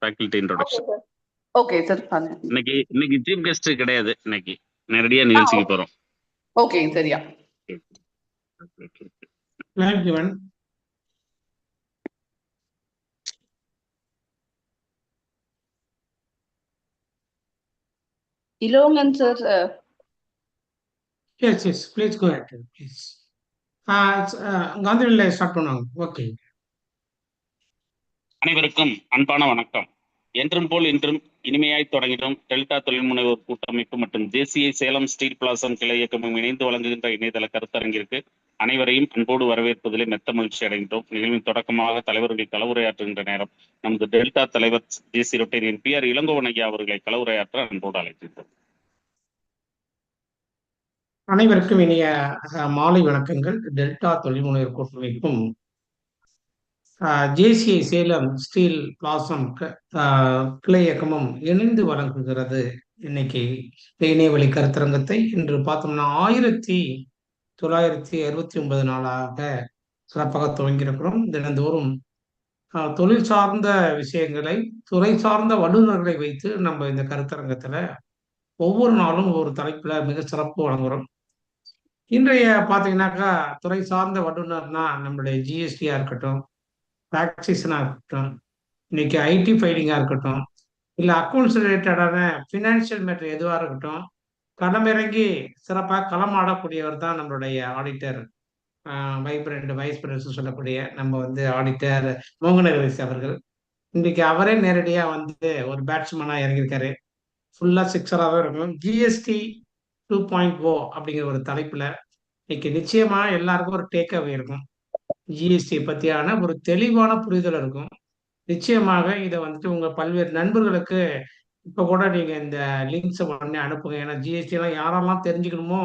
Faculty introduction. Okay sir. இன்னைக்கு chief guest கிடையாது. இன்னைக்கு நேரடியா நிகழ்ச்சிக்கு போறோம். ஓகே சரியா. Ilongan sir. Yes, please go ahead, please. காந்தியில் ஸ்டார்ட் பண்ணுவாங்க. ஓகே. அனைவருக்கும் அன்பான வணக்கம். என்றும் போல் இன்றும் இனிமையாய் தொடங்கிடும் டெல்டா தொழில் முனைவோர் கூட்டமைப்பு மற்றும் தேசிய சேலம் ஸ்டீல் பிளாசம் கிளை இயக்கமும் இணைந்து வழங்குகின்ற இணையதள கருத்தரங்கிற்கு அனைவரையும் அன்போடு வரவேற்பதிலே மெத்த மகிழ்ச்சி அடைகின்றோம். நிகழ்வின் தொடக்கமாக தலைவர்கள் களவுரையாற்றுகின்ற நேரம் நமது டெல்டா தலைவர் ஜேசி ரொட்டேரியன் PR இளங்கோவன் ஐயா அவர்களை களவுரையாற்ற அன்போடு அழைக்கின்றோம். அனைவருக்கும் இனிய மாலை வணக்கங்கள். டெல்டா தொழில் முனைவோர் கூட்டமைப்பும் ஜேசிஐ சேலம் ஸ்டீல் பிளாசம் கிளை இயக்கமும் இணைந்து வழங்குகிறது இன்னைக்கு இணையவழி கருத்தரங்கத்தை. இன்று பார்த்தோம்னா 1969 நாளாக சிறப்பாக துவங்கியிருக்கிறோம். தினந்தோறும் தொழில் சார்ந்த விஷயங்களை, துறை சார்ந்த வல்லுநர்களை வைத்து நம்ம இந்த கருத்தரங்கத்துல ஒவ்வொரு நாளும் ஒரு தலைப்புல மிக சிறப்பு வழங்குறோம். இன்றைய பார்த்தீங்கன்னாக்கா துறை சார்ந்த வல்லுநர்னா நம்மளுடைய ஜிஎஸ்டியா இருக்கட்டும், டாக்ஸேஷனா இருக்கட்டும், இன்னைக்கு ஐடி ஃபைலிங்கா இருக்கட்டும், இல்லை அக்கௌண்ட்ஸ் ரிலேட்டடான ஃபினான்ஷியல் மேட்டர் எதுவாக இருக்கட்டும், களமிறங்கி சிறப்பாக களமாடக்கூடியவர் தான் நம்மளுடைய ஆடிட்டர் வைஸ் பிரசிடன்ட் சொல்லக்கூடிய நம்ம ஆடிட்டர் மோகன ரவிஸ் அவர்கள். இன்றைக்கு அவரே நேரடியாக ஒரு பேட்ஸ்மேனாக இறங்கியிருக்காரு. ஃபுல்லாக சிக்ஸராகவே இருக்கும். ஜிஎஸ்டி 2.0 அப்படிங்கிற ஒரு தலைப்பில் இன்னைக்கு நிச்சயமாக எல்லாருக்கும் ஒரு டேக் அவே இருக்கும். ஜிஎஸ்டி பற்றியான ஒரு தெளிவான புரிதல் இருக்கும். நிச்சயமாக இதை உங்கள் பல்வேறு நண்பர்களுக்கு இப்போ கூட நீங்கள் இந்த லிங்க்ஸை உடனே அனுப்புங்க. ஏன்னா ஜிஎஸ்டிலாம் யாரெல்லாம் தெரிஞ்சுக்கணுமோ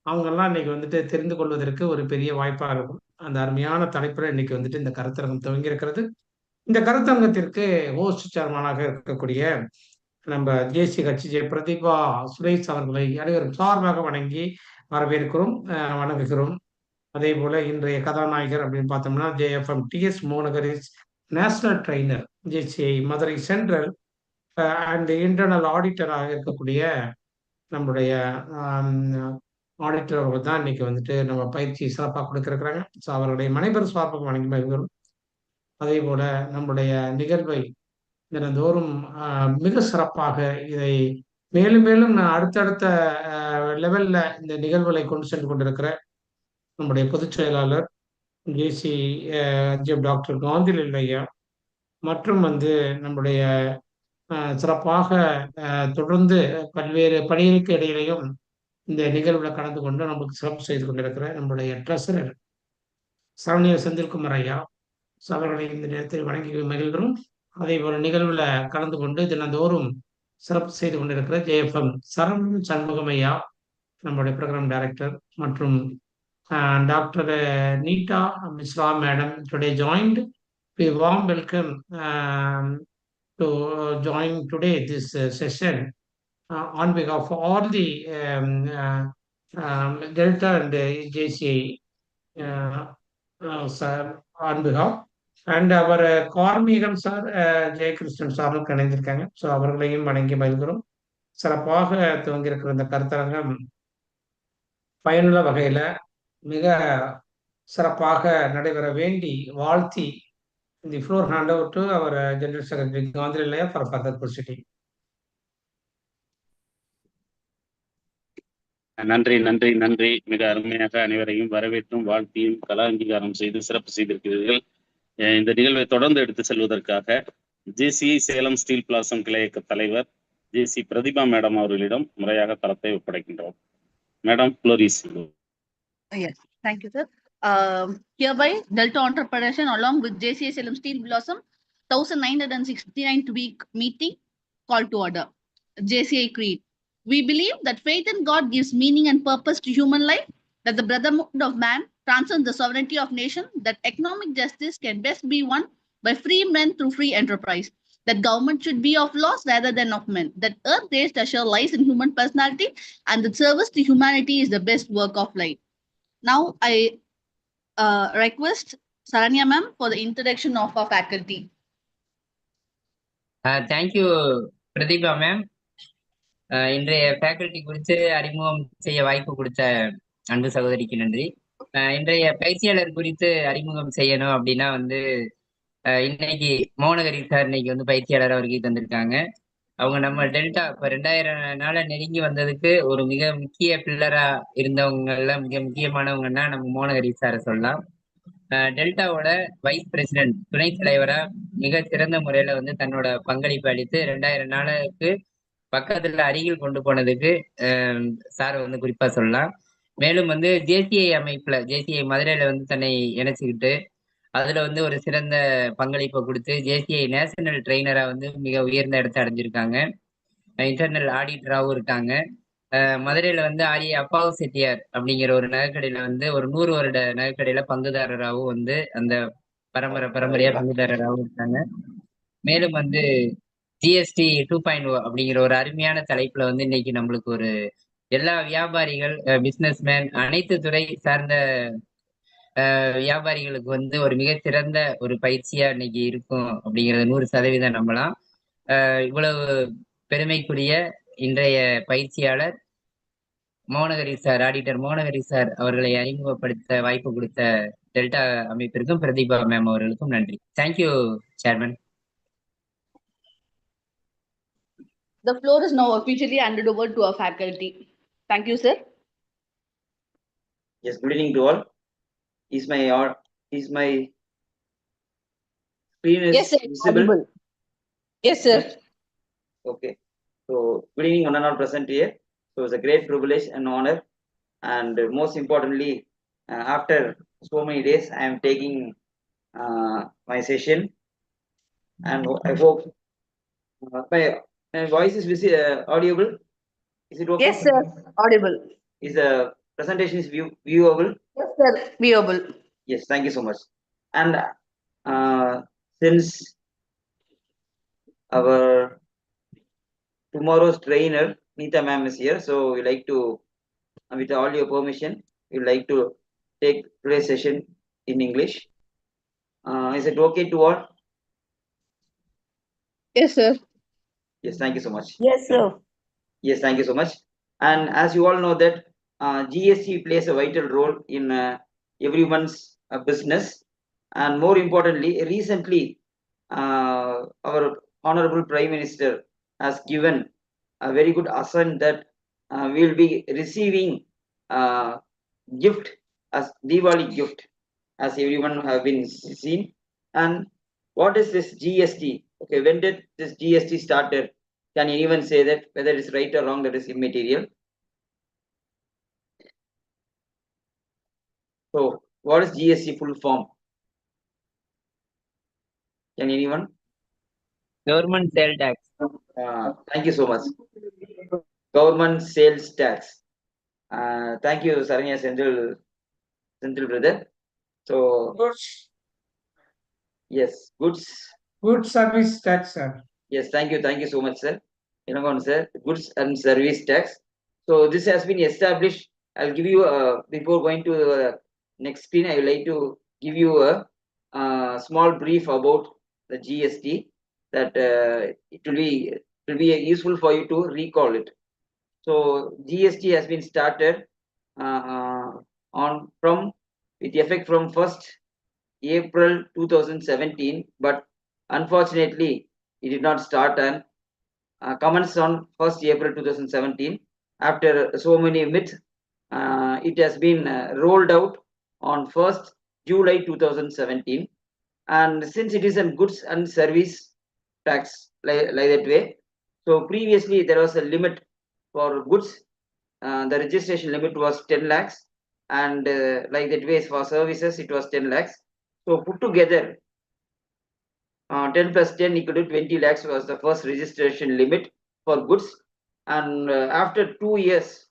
அவங்கெல்லாம் இன்னைக்கு தெரிந்து கொள்வதற்கு ஒரு பெரிய வாய்ப்பாக இருக்கும். அந்த அருமையான தலைப்பில் இன்னைக்கு இந்த கருத்தரங்கம் துவங்கி இருக்கிறது. இந்த கருத்தரங்கத்திற்கு ஹோஸ்ட் சேர்மனாக இருக்கக்கூடிய நம்ம ஜேசி கட்சி பிரதீபா சுரேஷ் அவர்களை அனைவரும் சார்பாக வணங்கி வரவேற்கிறோம், வணங்குகிறோம். அதே போல இன்றைய கதாநாயகர் அப்படின்னு பார்த்தோம்னா JFM TS மோகனகரிஸ் national trainer JCI Madurai central and internal ஆடிட்டராக இருக்கக்கூடிய நம்முடைய ஆடிட்டர் அவர்கள் தான் இன்னைக்கு நம்ம பயிற்சி சிறப்பாக கொடுக்கிருக்கிறாங்க. ஸோ அவர்களுடைய மனைவர் சார்பாக வணங்கி வருகிறோம். அதே போல நம்முடைய நிகழ்வை தினந்தோறும் மிக சிறப்பாக இதை மேலும் மேலும் அடுத்தடுத்த லெவல்ல இந்த நிகழ்வுகளை கொண்டு சென்று கொண்டிருக்கிற நம்முடைய பொதுச் செயலாளர் ஜேசி டாக்டர் காந்தில் ஐயா மற்றும் நம்முடைய சிறப்பாக தொடர்ந்து பல்வேறு பணிகளுக்கு இடையிலையும் இந்த நிகழ்வுல கலந்து கொண்டு நமக்கு சிறப்பு செய்து கொண்டிருக்கிற நம்முடைய ட்ரெஸரர் சரணிய செந்தில்குமார் ஐயா அவர்களை இந்த நேரத்தில் வணங்கி மகிழ்கிறோம். அதே போல நிகழ்வுல கலந்து கொண்டு தினந்தோறும் சிறப்பு செய்து கொண்டிருக்கிற JFM சண்முகம் ஐயா நம்முடைய ப்ரோக்ராம் டைரக்டர் மற்றும் doctor Neeta Mishra madam today joined. We warm welcome to join today this session on behalf of all the Delta and JCI sir on behalf and our கார்மீகம் சார் ஜெயகிருஷ்ணன் சாரும் இணைந்திருக்காங்க. ஸோ அவர்களையும் வணங்கி மகிழ்கிறோம். சிறப்பாக துவங்கியிருக்கிற இந்த கருத்தரங்கம் பயனுள்ள வகையில மிக சிறப்பாக நடைபெற வேண்டி வாழ்த்தி the floor hand over to our General Secretary Gandhi for further proceeding. நன்றி நன்றி நன்றி. மிக அருமையாக அனைவரையும் வரவேற்றும் வாழ்த்தியும் கலா அங்கீகாரம் செய்து சிறப்பு செய்திருக்கிறீர்கள். இந்த நிகழ்வை தொடர்ந்து எடுத்து செல்வதற்காக ஜேசிஐ சேலம் ஸ்டீல் பிளாசம் கிளை இயக்க தலைவர் ஜேசி பிரதிபா மேடம் அவர்களிடம் முறையாக தரத்தை ஒப்படைக்கின்றோம். Madam, floor is yours. Yes, thank you, sir. Hereby, Delta Entrepreneurship along with JCI Salem Steel Blossom 1969th week meeting call to order. JCI Creed. We believe that faith in God gives meaning and purpose to human life, that the brotherhood of man transcends the sovereignty of nation, that economic justice can best be won by free men through free enterprise, that government should be of laws rather than of men, that earth-based assure lies in human personality, and that service to humanity is the best work of life. Now, I request Saranya ma'am for the introduction of our faculty. Thank you Pratibha ma'am. இன்றைய faculty குறித்து அறிமுகம் செய்ய வாய்ப்பு கொடுத்த அன்பு சகோதரிக்கு நன்றி. இன்றைய பயிற்சியாளர் குறித்து அறிமுகம் செய்யணும் அப்படின்னா இன்னைக்கு மோகனகிரி சார் இன்னைக்கு பயிற்சியாளர் அவருக்கு தந்திருக்காங்க. அவங்க நம்ம டெல்டா இப்ப 2000 நெருங்கி வந்ததுக்கு ஒரு மிக முக்கிய பில்லரா இருந்தவங்கல மிக முக்கியமானவங்கன்னா நம்ம மோகனகிரி சாரை சொல்லலாம். டெல்டாவோட வைஸ் பிரசிடென்ட் துணைத் தலைவரா மிக சிறந்த முறையில தன்னோட பங்களிப்பு அளித்து 2000 நாளுக்கு பக்கத்துல அருகில் கொண்டு போனதுக்கு சார் குறிப்பா சொல்லலாம். மேலும் ஜேசிஐ அமைப்புல ஜேசிஐ மதுரையில தன்னை இணைச்சுக்கிட்டு அதுல ஒரு சிறந்த பங்களிப்பை கொடுத்து ஜேசிஐ நேஷனல் ட்ரெயினரா மிக உயர்ந்த இடத்தை அடைஞ்சிருக்காங்க. இன்டர்னல் ஆடிட்டராகவும் இருக்காங்க. மதுரையில ஆரிய அப்பாவு செட்டியார் அப்படிங்கிற ஒரு நகைக்கடையில ஒரு 100 வருட நகைக்கடையில பங்குதாரராகவும் அந்த பரம்பரையா பங்குதாரராகவும் இருக்காங்க. மேலும் ஜிஎஸ்டி 2.0 அப்படிங்கிற ஒரு அருமையான தலைப்புல இன்னைக்கு நம்மளுக்கு ஒரு எல்லா வியாபாரிகள் பிசினஸ்மேன் அனைத்து துறை சார்ந்த வியாபாரிகளுக்கு ஒரு மிகச்சிறந்த ஒரு பயிற்சியா இன்னைக்கு இருக்கும் அப்படிங்கறத 100% நம்பலாம். இவ்வளவு பெருமைக்குரிய இன்றைய பயிற்சியாளர் மோகனகிரி சார், ஆடிட்டர் மோகனகிரி சார் அவர்களை அறிமுகப்படுத்த வாய்ப்பு கொடுத்த டெல்டா அமைப்பிற்கும் பிரதீபா மேம் அவர்களுக்கும் நன்றி. Thank you chairman. The floor is now officially handed over to our faculty. Thank you, sir. Yes, good evening to all. Is my screen is Yes, sir. visible? Audible. Yes, sir. Okay. So good evening, one and all present here. So it's a great privilege and honor, and most importantly, after so many days, I am taking my session, and I hope my voice is audible. Is it okay? Yes, sir. Audible. Is the presentation is viewable? Yes, sir. Viewable. Yes, thank you so much. And since our tomorrow's trainer Neeta ma'am is here, so we like to, with all your permission, we like to take today's session in English. Is it okay to all? Yes, sir. Yes, thank you so much. Yes, sir. Yes, thank you so much. And as you all know that GST plays a vital role in everyone's business, and more importantly, recently our Honorable Prime Minister has given a very good assent that we will be receiving gift as Diwali gift, as everyone have been seen. And what is this GST? Okay, when did this GST started? Can anyone say that whether it's right or wrong? That is immaterial. So, what is GST full form? Can anyone? Government sale tax. Thank you so much. Government sales tax. Thank you, Saranya Central brother. So, yes, goods service tax, sir. Yes, thank you so much, sir. Sir, goods and service tax. So this has been established. I'll give you before going to the next screen, I would like to give you a small brief about the GST, that it will be useful for you to recall it. So GST has been started with effect from 1st April 2017, but unfortunately it did not start and commenced on 1st April 2017. After so many myths, it has been rolled out on 1st July 2017. And since it is a goods and service tax like that way, so previously there was a limit for goods. The registration limit was 10 lakhs, and like that way for services it was 10 lakhs. So put together 10 plus 10 equal to 20 lakhs was the first registration limit for goods. And after 2 years,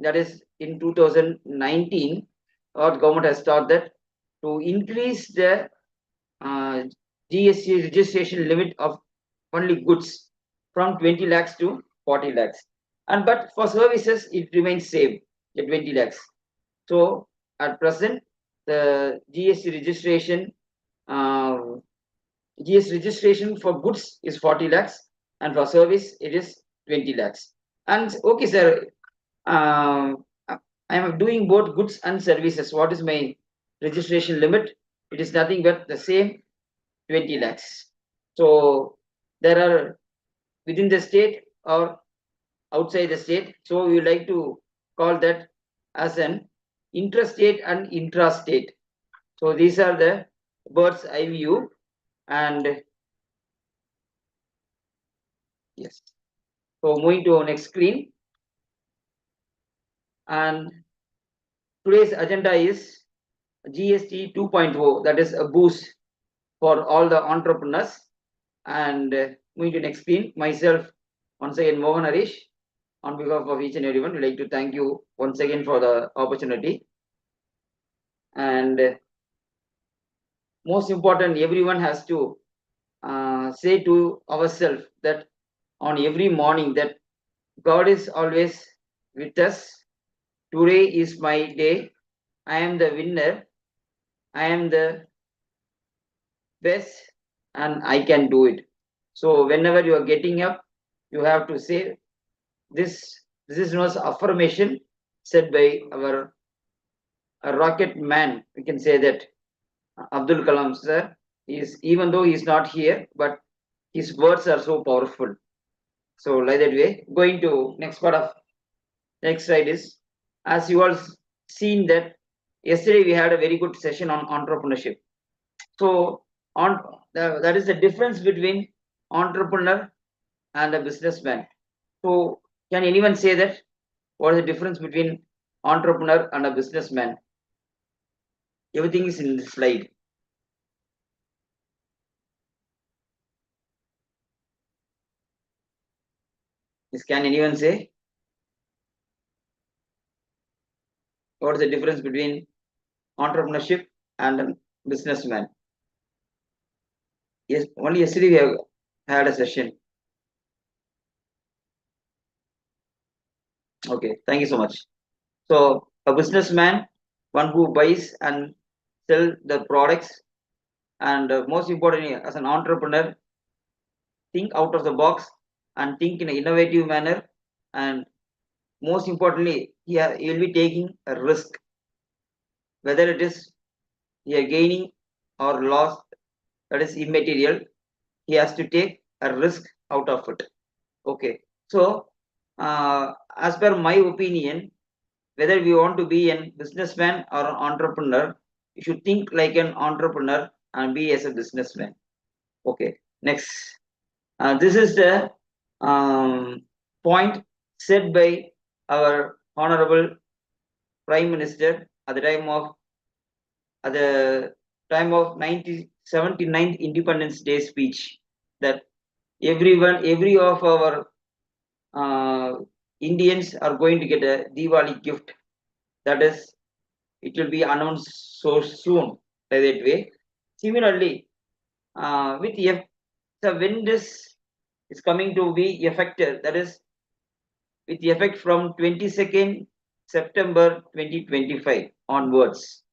that is in 2019, our government has thought that to increase the GST registration limit of only goods from 20 lakhs to 40 lakhs. But for services, it remains same at 20 lakhs. So at present, the GST registration GS registration for goods is 40 lakhs and for service it is 20 lakhs. And okay, sir, I am doing both goods and services. What is my registration limit? It is nothing but the same 20 lakhs. So there are within the state or outside the state. So we like to call that as an intrastate and intrastate. So these are the bird's eye view. And yes, so moving to next screen. And today's agenda is GST 2.0, that is a boost for all the entrepreneurs. And moving to next screen, myself, once again, Mohan Harish, on behalf of each and everyone, we'd like to thank you once again for the opportunity. And most important, everyone has to say to ourselves that on every morning that God is always with us. Today is my day. I am the winner. I am the best and I can do it. So whenever you are getting up, you have to say this. This is no affirmation said by our rocket man. We can say that Abdul Kalam sir is, even though he is not here, but his words are so powerful. So like that way, going to next part of next slide is, as you all seen that yesterday we had a very good session on entrepreneurship. So that is the difference between entrepreneur and a businessman. So can anyone say that? What is the difference between entrepreneur and a businessman? Everything is in the slide. Yes, can anyone say? What is the difference between entrepreneurship and a businessman? Yes, only yesterday we have had a session. Okay, thank you so much. So a businessman, one who buys and sell the products, and most importantly, as an entrepreneur, think out of the box and think in an innovative manner, and most importantly, he will be taking a risk, whether it is he are gaining or loss, that is immaterial. He has to take a risk out of it. Okay, so as per my opinion, whether we want to be a businessman or an entrepreneur, you should think like an entrepreneur and be as a businessman. Okay, next. This is the point said by our honorable Prime Minister at the time of 79th Independence Day speech, that every of our Indians are going to get a Diwali gift. That is, it will be announced so soon. By that way, similarly, so when this is coming to be effective, that is with the effect from 22nd September 2025 onwards.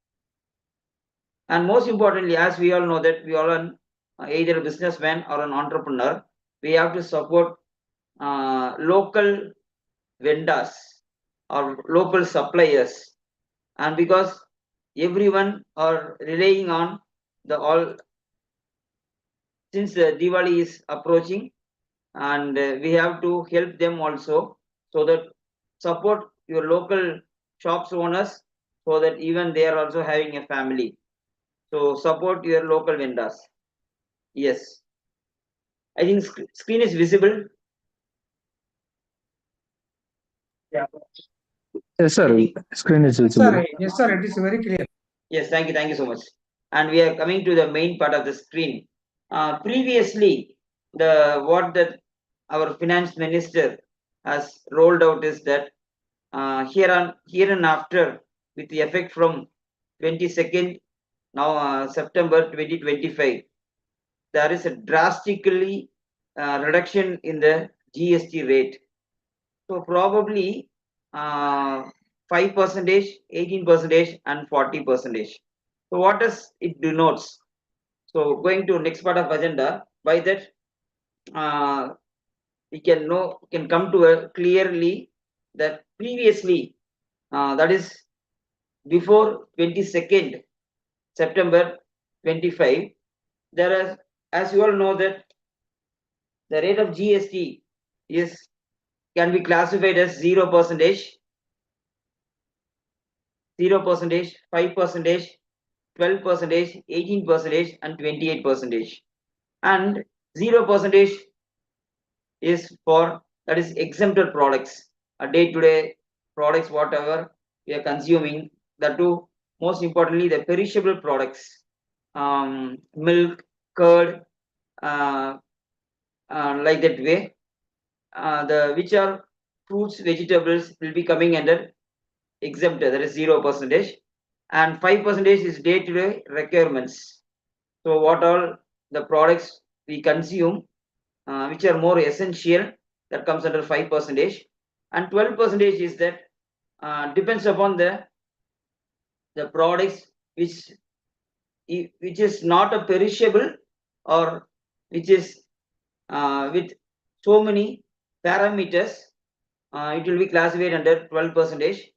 And most importantly, as we all know that we are either a businessman or an entrepreneur, we have to support local vendors or local suppliers. And because everyone are relying on the all, since Diwali is approaching, and we have to help them also, so that support your local shops owners, so that even they are also having a family. So support your local vendors. Yes, I think screen is visible. Yeah. Yes, sir. Screen is visible. Yes, sir. It is very clear. Yes, thank you so much. And we are coming to the main part of the screen. Previously, our finance minister has rolled out is that here and after, with the effect from 22nd now September 2025, there is a drastically reduction in the GST rate. So probably 5%, 18%, and 40%. So what does it denotes? So going to next part of agenda, by that we can come to a clearly that previously, that is before 22nd September 25, there is, as you all know, that the rate of GST can be classified as 0%, 0%, 5%, 12%, 18%, and 28%. And 0% is for, that is exempted products, day-to-day products, whatever we are consuming. That too, most importantly, the perishable products, milk, curd, like that way. The which are fruits, vegetables will be coming under exempted, that is 0%, and 5% is day-to-day requirements. So what all the products we consume, which are more essential, that comes under 5%, and 12% is that depends upon the products which is not a perishable, or which is with so many parameters, it will be classified under 12%.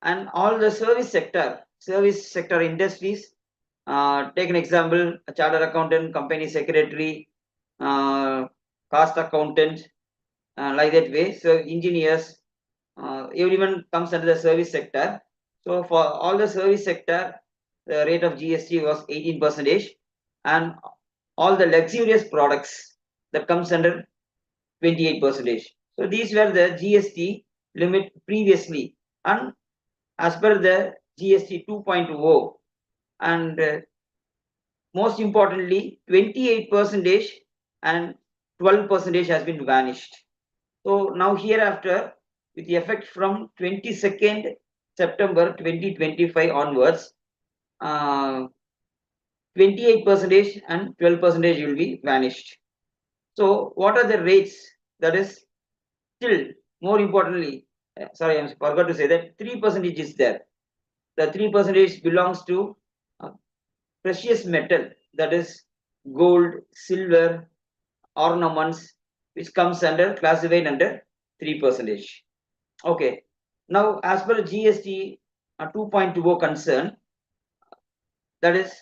And all the service sector industries, take an example, a chartered accountant, company secretary, cost accountant, like that way. So engineers, everyone comes under the service sector. So for all the service sector, the rate of GST was 18%, and all the luxurious products, that comes under 28%. So these were the GST limit previously, and as per the GST 2.0, and most importantly, 28% and 12% has been vanished. So now hereafter, with the effect from 22nd September 2025 onwards, 28% and 12% will be vanished. So what are the rates? That is still more importantly, sorry, I forgot to say that 3% is there. The 3% belongs to precious metal, that is gold, silver, ornaments, which comes under classified under 3%. Okay. Now, as per GST 2.20 concern, that is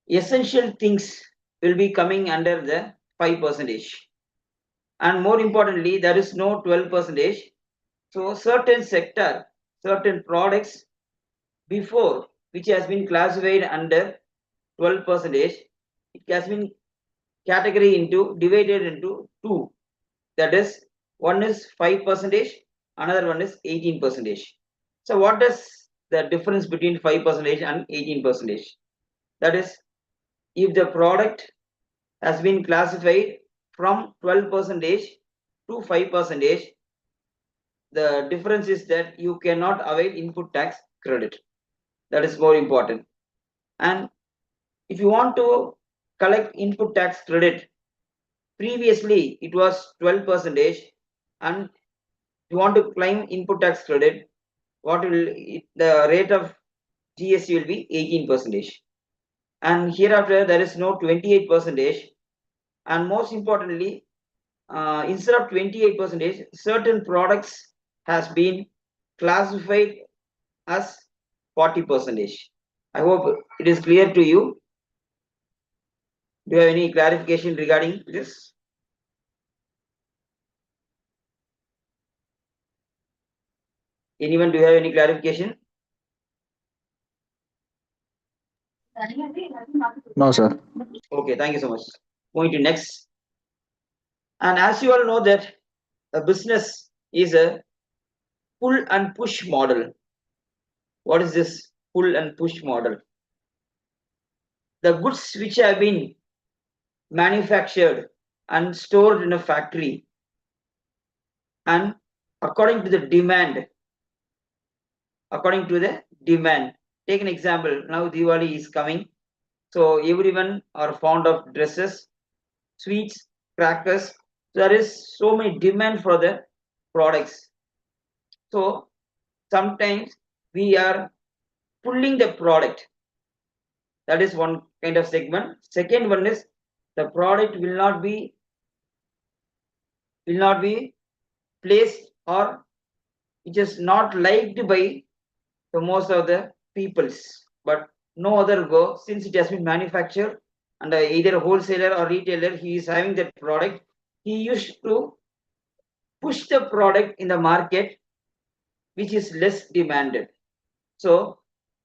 essential things will be coming under the 5%. And more importantly, there is no 12%. So certain sector, certain products before, which has been classified under 12%, it has been divided into two. That is, one is 5%, another one is 18%. So what is the difference between 5% and 18%? That is, if the product has been classified from 12% to 5%, the difference is that you cannot avail input tax credit. That is more important. And if you want to collect input tax credit, previously it was 12%, and you want to claim input tax credit, the rate of GST will be 18%. And hereafter there is no 28%. And most importantly, instead of 28%, certain products has been classified as 40%. I hope it is clear to you. Do you have any clarification regarding this? Anyone, do you have any clarification? No, sir. Okay, thank you so much. Going to next. And as you all know that a business is a pull and push model. What is this pull and push model? The goods which have been manufactured and stored in a factory, and according to the demand, take an example. Now Diwali is coming, so everyone are fond of dresses, sweets, crackers. There is so many demand for the products. So sometimes we are pulling the product That is one kind of segment. Second one is the product will not be placed, or it is not liked by the most of the peoples, but no other go, since it has been manufactured and either a wholesaler or retailer, he is having that product, he used to push the product in the market which is less demanded. So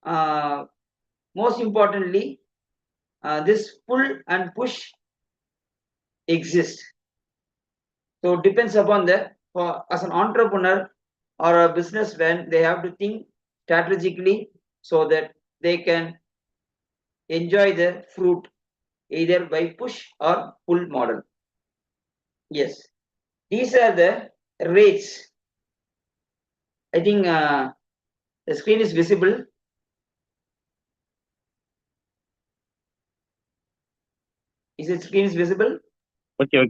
most importantly, this pull and push exists. So it depends upon as an entrepreneur or a businessman, they have to think strategically so that they can enjoy the fruit either by push or pull model. Yes, these are the rates. I think the screen is visible. Is the screen is visible? Okay,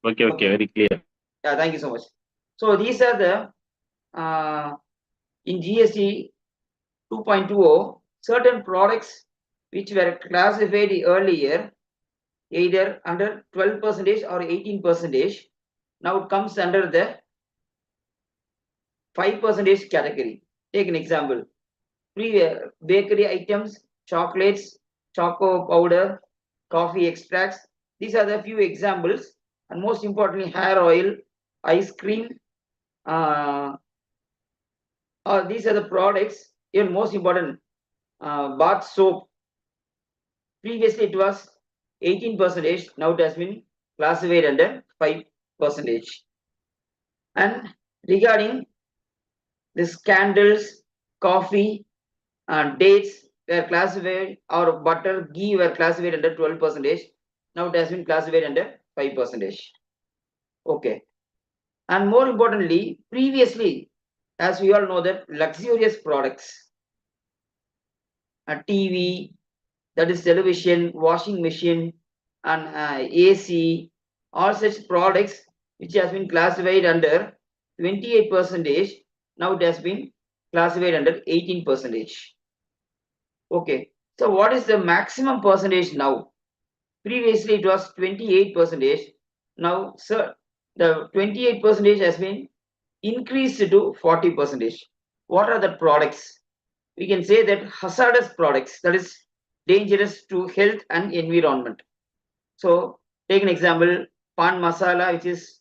very clear. Yeah, thank you so much. So these are the in GST 2.20, certain products which were classified earlier either under 12% or 18%, now it comes under the 5% category. Take an example. Bakery items, chocolates, choco powder, coffee extracts. These are the few examples. And most importantly, hair oil, ice cream. These are the products. Even most important, bath soap. Previously it was 18%. Now it has been classified under 5%. And regarding the candles, coffee, dates were classified, or butter, ghee were classified under 12%. Now it has been classified under 5%. Okay. And more importantly, previously, as we all know, that luxurious products, a TV, that is television, washing machine, and AC, all such products which has been classified under 28%. Now it has been classified under 18%. Okay, so what is the maximum percentage now? Previously it was 28%. Now, sir, the 28% has been increased to 40%. What are the products? We can say that hazardous products, that is dangerous to health and environment. So take an example, pan masala, which is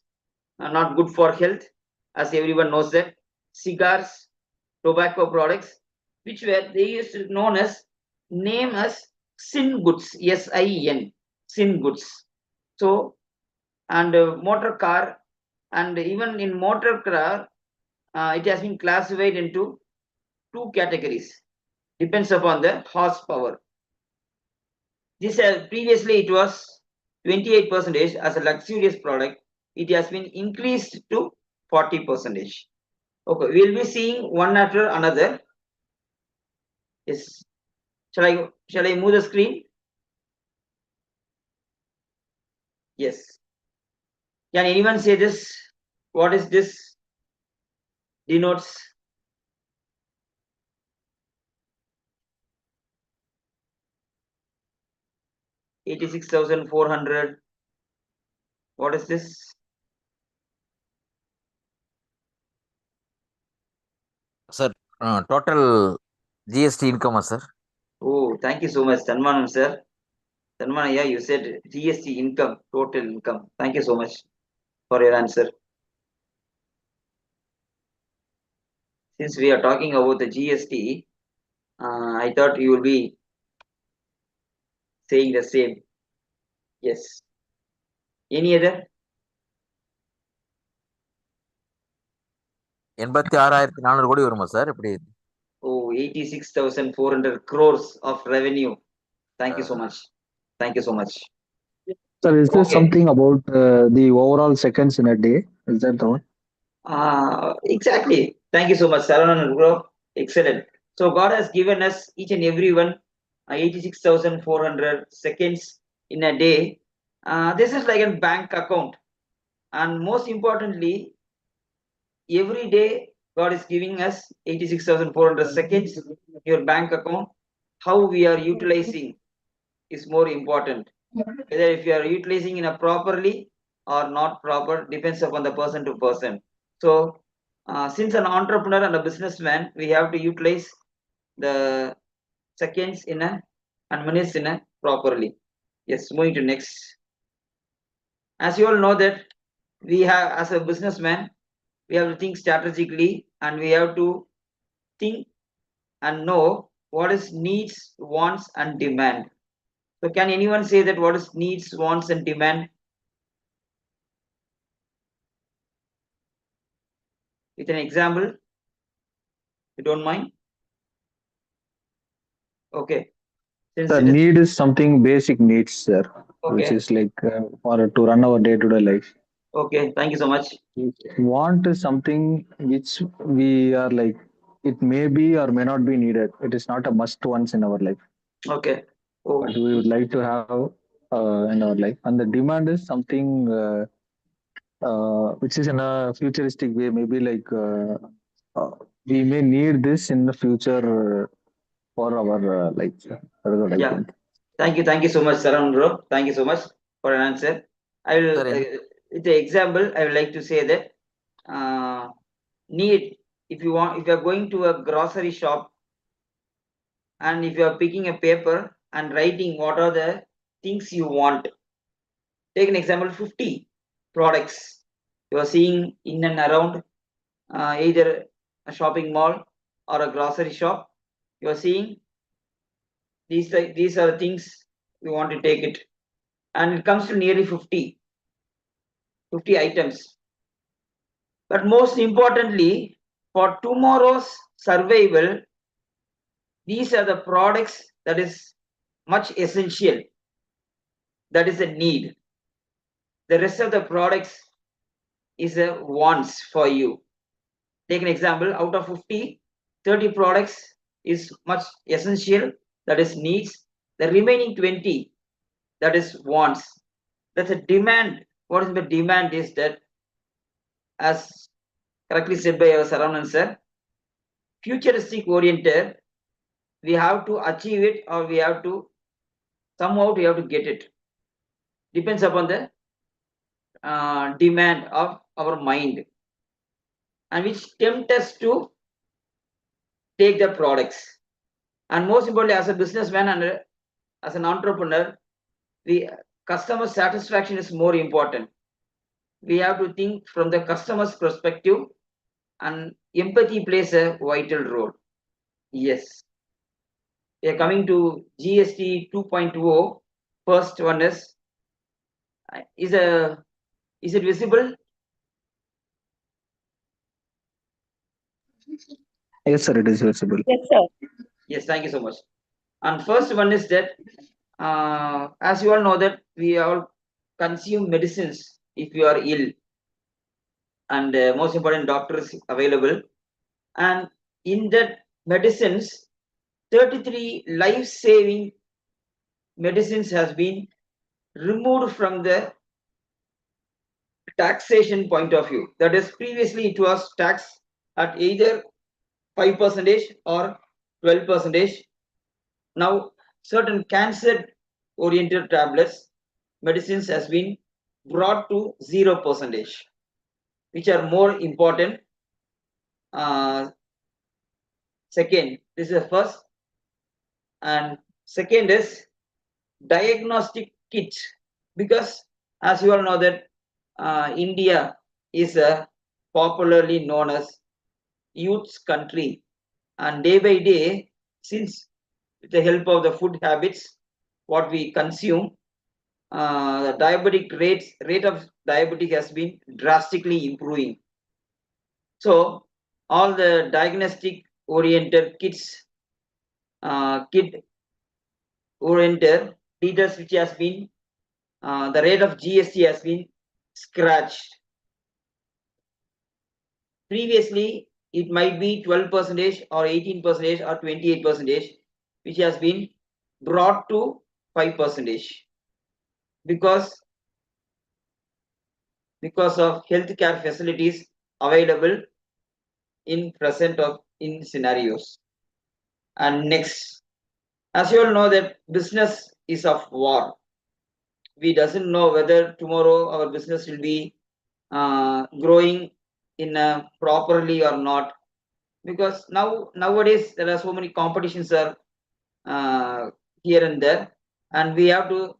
not good for health, as everyone knows that. Cigars, tobacco products, which were they used to known as name as sin goods, SIN, sin goods. So, and motor car, and even in motor car, it has been classified into two categories. Depends upon the horsepower. This previously it was 28% as a luxurious product. It has been increased to 40%. Okay, we'll be seeing one after another. Yes. Shall I move the screen? Yes. Can anyone say this? What is this? Denotes. $86,400. What is this? Sir, total GST income, sir. Oh, thank you so much, Tanmanam sir. Tanmana, yeah, you said GST income, total income. Thank you so much for your answer. Since we are talking about the GST, I thought you will be saying the same. Yes. Any other? 86,400 கோடி வருமா sir இப்படி? Oh, 86,400 crores of revenue. Thank you so much. Thank you so much. Sir, is this Okay. something about the overall seconds in a day? Is that the one? Exactly. Thank you so much, Saravanan bro. Excellent. So God has given us each and every one 86,400 seconds in a day. This is like a bank account, and most importantly, every day God is giving us 86,400 seconds in your bank account. how we are utilizing is more important. Whether if you are utilizing in a properly or not proper depends upon the person to person. So since an entrepreneur and a businessman, we have to utilize the seconds in a and minutes in a properly. Yes, moving to next. As you all know that we have, as a businessman, we have to think strategically and we have to think and know what is needs, wants and demand. So can anyone say that what is needs, wants and demand? With an example, you don't mind? Okay. Since The it is, need is something basic needs, sir, which okay, is like for to run our day-to-day life. okay, thank you so much. Want is something which we are like, it may be or may not be needed. It is not a must once in our life, Okay. Oh, but we would like to have in our life. And the demand is something which is in a futuristic way. Maybe like we may need this in the future for our life. That is what I yeah. think. Thank you so much, Saran bro. Thank you so much for an answer. I will, Sir, with the example, I would like to say that need, if you want, if you are going to a grocery shop and if you are picking a paper and writing what are the things you want, take an example 50 products you are seeing in and around either a shopping mall or a grocery shop. You are seeing these are the things we want to take it, and it comes to nearly 50 items. But most importantly, for tomorrow's survival, these are the products that is much essential, that is a need. The rest of the products is a wants for you. Take an example, out of 50, 30 products is much essential, that is needs. The remaining 20, that is wants. That's a demand. What is the demand is that, as correctly said by our Saravanan sir, futuristic oriented, we have to achieve it or we have to somehow we have to get it. Depends upon the demand of our mind, and which tempt us to take the products. And most importantly, as a businessman and as an entrepreneur, we customer satisfaction is more important. We have to think from the customer's perspective, and empathy plays a vital role. Yes. We are coming to GST 2.0. First one is it visible? Yes, sir, it is visible. Yes, sir. Yes, thank you so much. And first one is that as you all know that we all consume medicines if you are ill, and most important doctors available, and in that medicines 33 life-saving medicines has been removed from the taxation point of view. That is, previously it was taxed at either 5% or 12%. Now certain cancer oriented tablets medicines has been brought to 0%, which are more important. Second, this is the first, and second is diagnostic kit, because as you all know that India is a popularly known as youth's country, and day by day, since with the help of the food habits what we consume, the rate of diabetic has been drastically improving. So all the diagnostic oriented kit oriented leaders which has been the rate of GST has been scratched. Previously, it might be 12% or 18% or 28%, which has been brought to 5% because of healthcare facilities available in present of in scenarios. And next, As you all know that business is of war. We doesn't know whether tomorrow our business will be growing in properly or not, because nowadays there are so many competitions are here and there, and we have to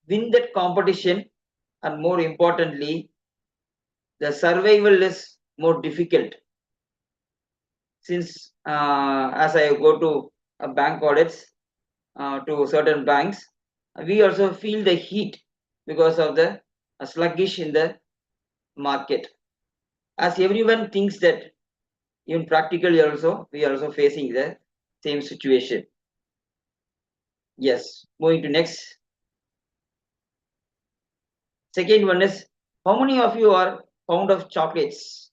win that competition, and more importantly, the survival is more difficult. Since as I go to bank audits to certain banks, we also feel the heat because of the sluggish in the market. As everyone thinks that even practically also, we are also facing the same situation. Yes, moving to next. Second one is, how many of you are fond of chocolates?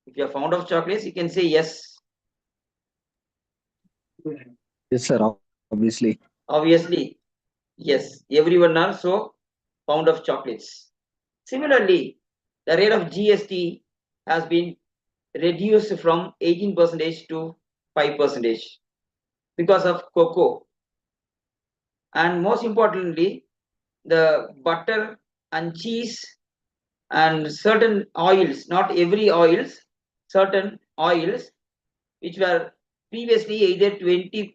If you are fond of chocolates, you can say yes. Yes, sir. Obviously. Obviously, yes, everyone are so fond of chocolates. Similarly, the rate of GST has been reduced from 18% to 5% because of cocoa. And most importantly, the butter and cheese and certain oils, not every oils, certain oils which were previously either 18%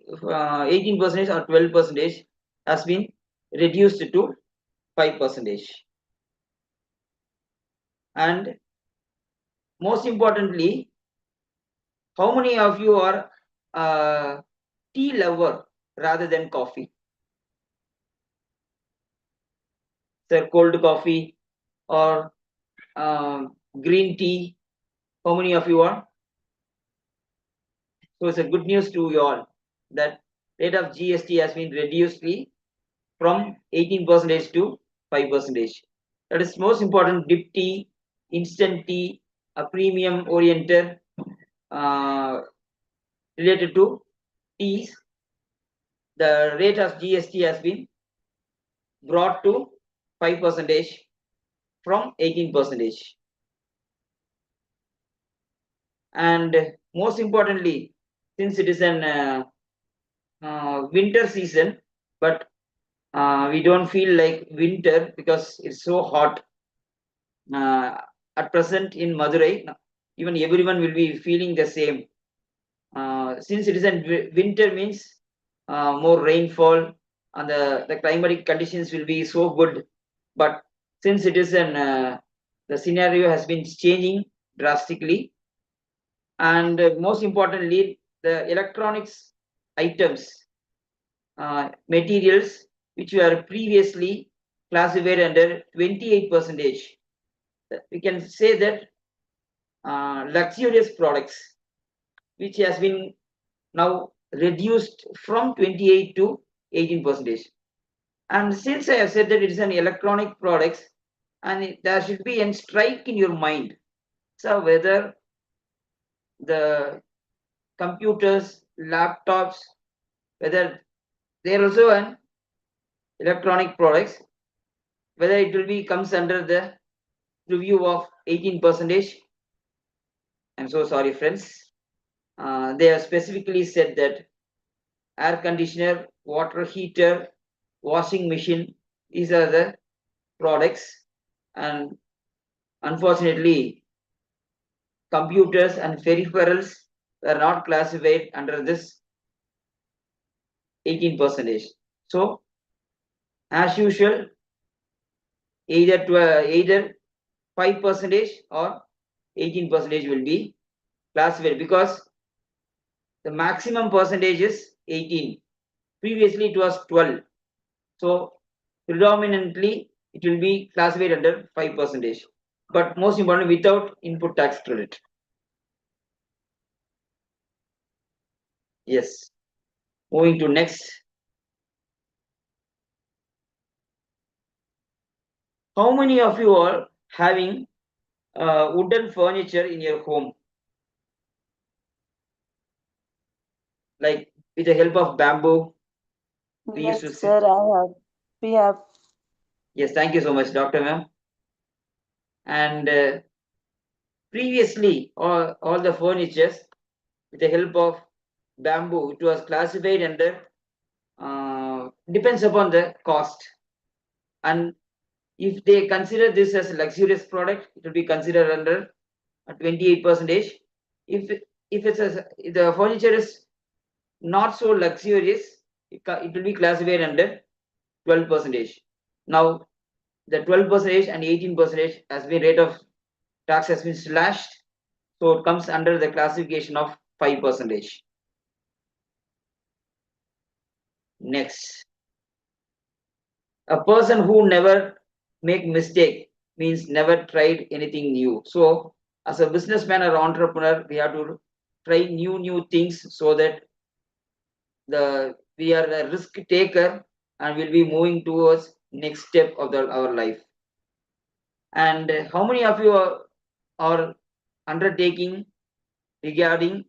or 12% has been reduced to 5%. And most importantly, how many of you are tea lover rather than coffee? Sir, cold coffee or green tea? How many of you are? So it's a good news to you all that rate of GST has been reduced from 18% to 5%. That is most important. Dip tea, instant tea, a premium oriented related to teas, the rate of GST has been brought to 5% from 18%. And most importantly, since it is an winter season, but we don't feel like winter because it's so hot at present in Madurai. Even everyone will be feeling the same. Since it is a winter means more rainfall and the climatic conditions will be so good. But since it is an the scenario has been changing drastically, and most importantly, the electronics items, materials which were previously classified under 28%, we can say that luxurious products, which has been now reduced from 28 to 18%. And since I have said that it is an electronic products, and there should be a strike in your mind. So whether the computers, laptops, whether they are also an electronic products, whether it will be comes under the review of 18%. I'm so sorry, friends. They have specifically said that air conditioner, water heater, washing machine, these are the products, and unfortunately computers and peripherals were not classified under this 18%. So as usual, either 5% or 18% will be classified, because the maximum percentage is 18. Previously it was 12. So predominantly it will be classified under 5%, but most importantly without input tax credit. Yes. Moving to next. How many of you are having wooden furniture in your home? Like with the help of bamboo? We used to Yes, sir, I have. We have. Yes, thank you so much, Dr. Ma'am. And previously, all the furnitures with the help of bamboo. It was classified under depends upon the cost, and if they consider this as a luxurious product, it will be considered under 28%. If the furniture is not so luxurious, it will be classified under 12%. Now the 12% and 18% has been rate of tax has been slashed, so it comes under the classification of 5%. Next, a person who never make mistake means never tried anything new. So as a businessman or entrepreneur, we have to try new things so that we are a risk taker and will be moving towards next step of our life. And how many of you are undertaking regarding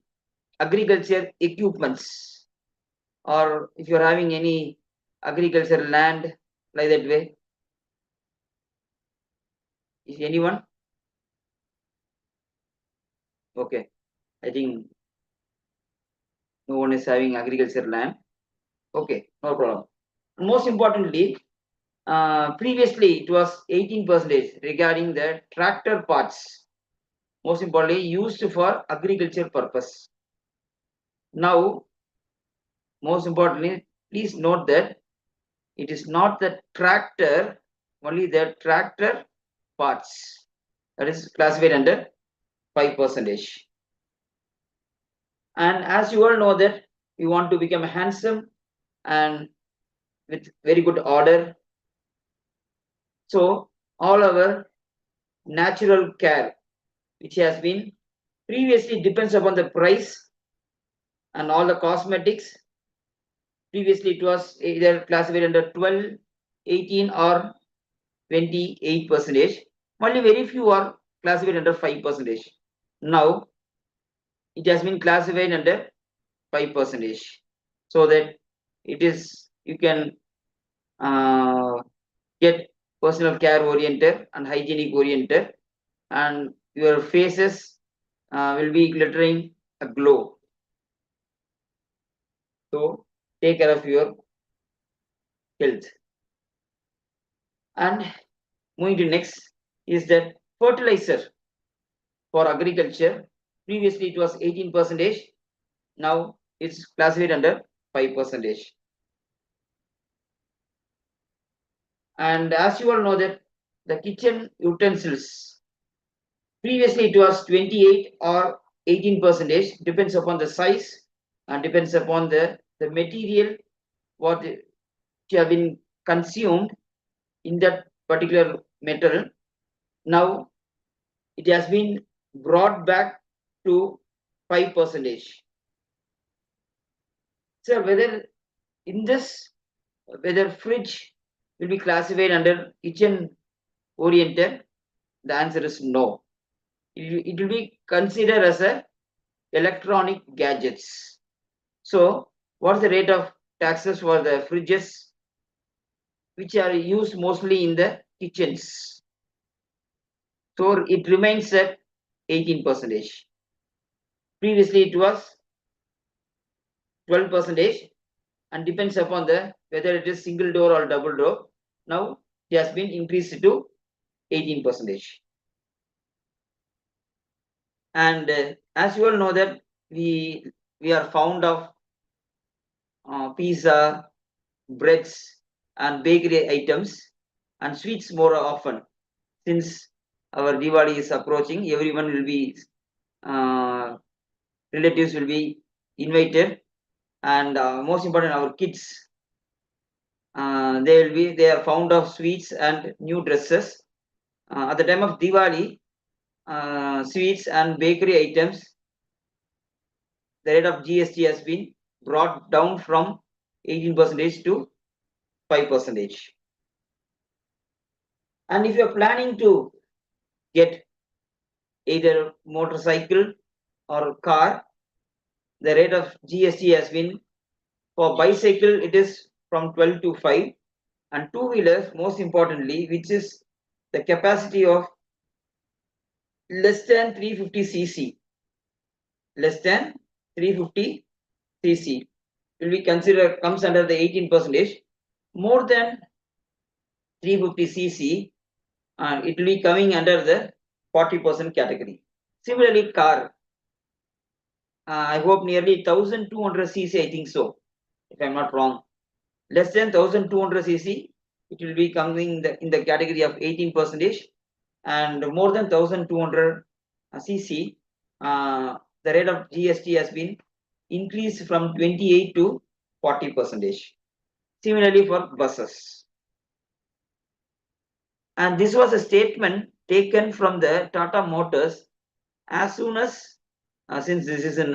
agriculture equipments, or if you're having any agriculture land like that way? Is anyone? Okay, I think no one is having agriculture land. Okay, no problem. Most importantly, previously it was 18% regarding the tractor parts, most importantly used for agriculture purpose. Now, most importantly, please note that it is not the tractor, only the tractor parts that is classified under 5%. And as you all know that we want to become handsome and with very good order, so all our natural care, which has been previously depends upon the price, and all the cosmetics previously it was either classified under 12, 18 or 28%. Only very few are classified under 5%. Now it has been classified under 5%, so that it is you can get personal care oriented and hygienic oriented, and your faces will be glittering a glow. So take care of your health. And moving to next is that fertilizer for agriculture. Previously it was 18%. Now it's classified under 5%. And as you all know that the kitchen utensils, previously it was 28 or 18%, depends upon the size and depends upon the material what have been consumed in that particular metal. Now it has been brought back to 5%. So whether in this, whether fridge will be classified under kitchen oriented, the answer is no. It will be considered as a electronic gadgets. So what's the rate of taxes for the fridges which are used mostly in the kitchens? So it remains at 18%. Previously it was 12%, and depends upon the whether it is single door or double door. Now it has been increased to 18%. And as you all know that we are fond of pizza, breads and bakery items and sweets more often. Since our Diwali is approaching, everyone will be relatives will be invited, and most important our kids, they are fond of sweets and new dresses. At the time of Diwali, sweets and bakery items, the rate of GST has been brought down from 18% to 5%. And if you are planning to get either motorcycle or car, the rate of GST has been, for bicycle it is from 12 to 5, and two-wheelers most importantly, which is the capacity of less than 350 cc, less than 350 cc will be considered comes under the 18%. More than 350 cc, and it will be coming under the 40% category. Similarly, car, I hope nearly 1200 cc, I think so, if I'm not wrong. Less than 1200 cc, it will be coming in the category of 18%, and more than 1200 cc, the rate of GST has been increased from 28 to 40%. Similarly for buses. And this was a statement taken from the Tata Motors as soon as, since this is in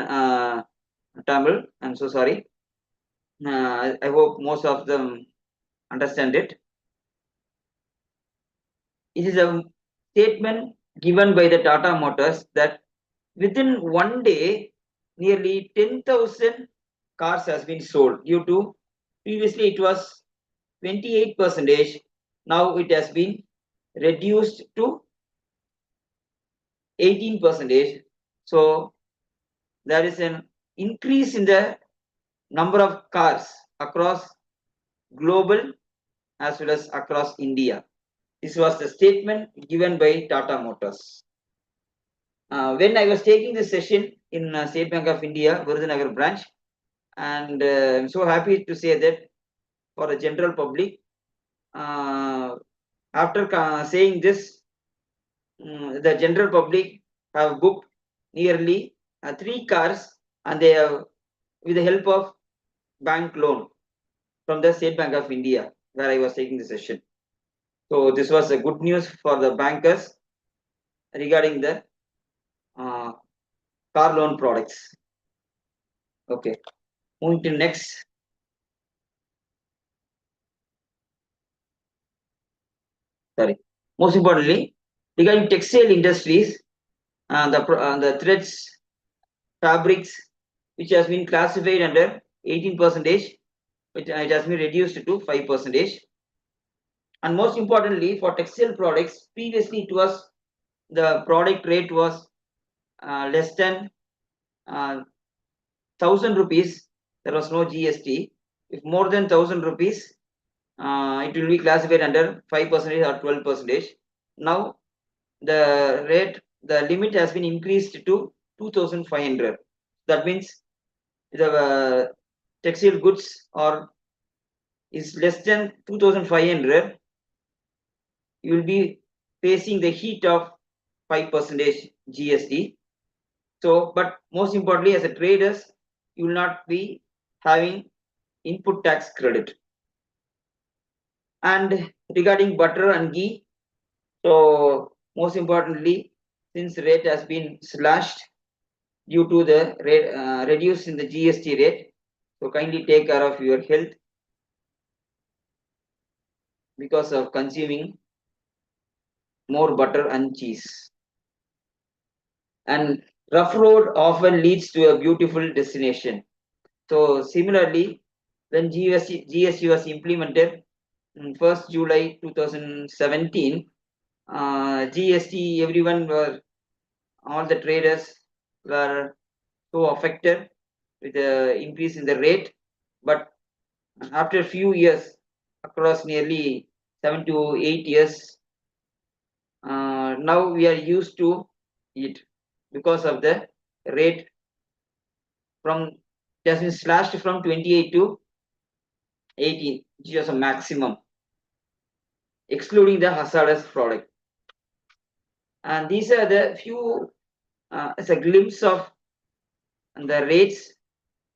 Tamil, I'm so sorry. I hope most of them understand it. It is a statement given by the Tata Motors that within one day, nearly 10,000 cars has been sold due to previously it was 28%. Now it has been reduced to 18%. So there is an increase in the number of cars across global as well as across India. This was the statement given by Tata Motors. When I was taking the session in State Bank of India, Virudhunagar branch, and I'm so happy to say that for the general public, after saying this, the general public have booked nearly 3 cars, and they have, with the help of bank loan from the State Bank of India, where I was taking the session. So this was a good news for the bankers regarding the car loan products. Okay, moving to next. Sorry. Most importantly, regarding textile industries, the threads, fabrics, which has been classified under 18%, which it has been reduced to 5%. And most importantly, for textile products, previously it was the product rate was less than 1,000 rupees. There was no GST. If more than 1,000 rupees, it will be classified under 5% or 12%. Now the rate, the limit has been increased to 2,500. That means the textile goods are is less than 2,500, you will be facing the heat of 5% GST. So, but most importantly, as a traders, you will not be having input tax credit. And regarding butter and ghee, so most importantly, since rate has been slashed due to the rate reduce in the GST rate, so kindly take care of your health because of consuming more butter and cheese. And rough road often leads to a beautiful destination. So similarly, when GST was implemented on 1st July 2017, GST, everyone were, all the traders were so affected with the increase in the rate. But after a few years, across nearly 7 to 8 years, now we are used to it because of the rate from, it has been slashed from 28 to 18, which is a maximum, excluding the hazardous product. And these are the few, as a glimpse of the rates.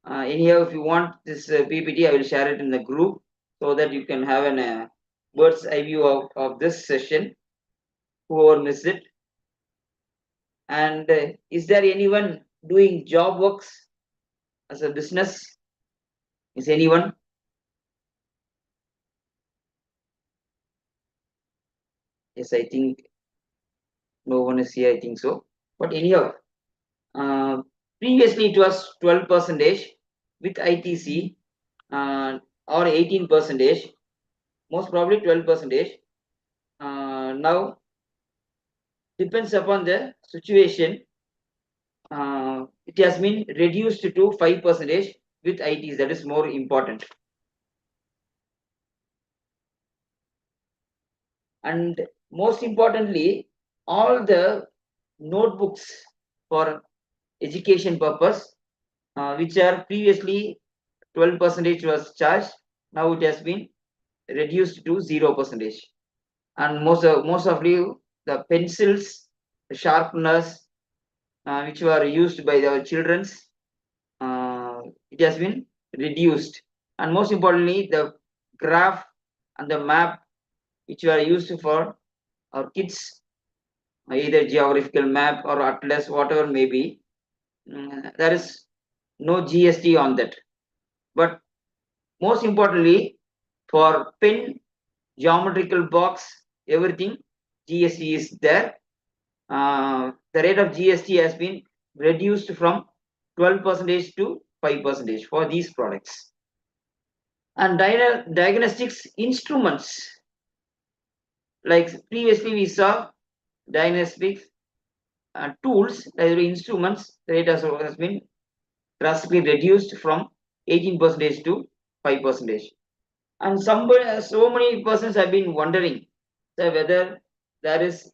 Anyhow, if you want this PPT, I will share it in the group so that you can have a bird's eye view of this session, whoever missed it. And is there anyone doing job works as a business? Is anyone? Yes, I think no one is here, I think so. But anyhow, previously it was 12% with ITC, or 18%, most probably 12%. Now depends upon the situation. it has been reduced to 5% with ITs. That is more important. And most importantly, all the notebooks for education purpose, which are previously 12% was charged, now it has been reduced to 0%. And most of you, the pencils, the sharpeners, which were used by our children's, it has been reduced. And most importantly, the graph and the map which were used for our kids, either geographical map or atlas, whatever may be, there is no GST on that. But most importantly, for pen, geometrical box, everything, GST is there. The rate of GST has been reduced from 12% to 5% for these products. And diagnostics instruments, like previously we saw diagnostics tools, like instruments, the rate has been drastically reduced from 18% to 5%. And so many persons have been wondering whether there is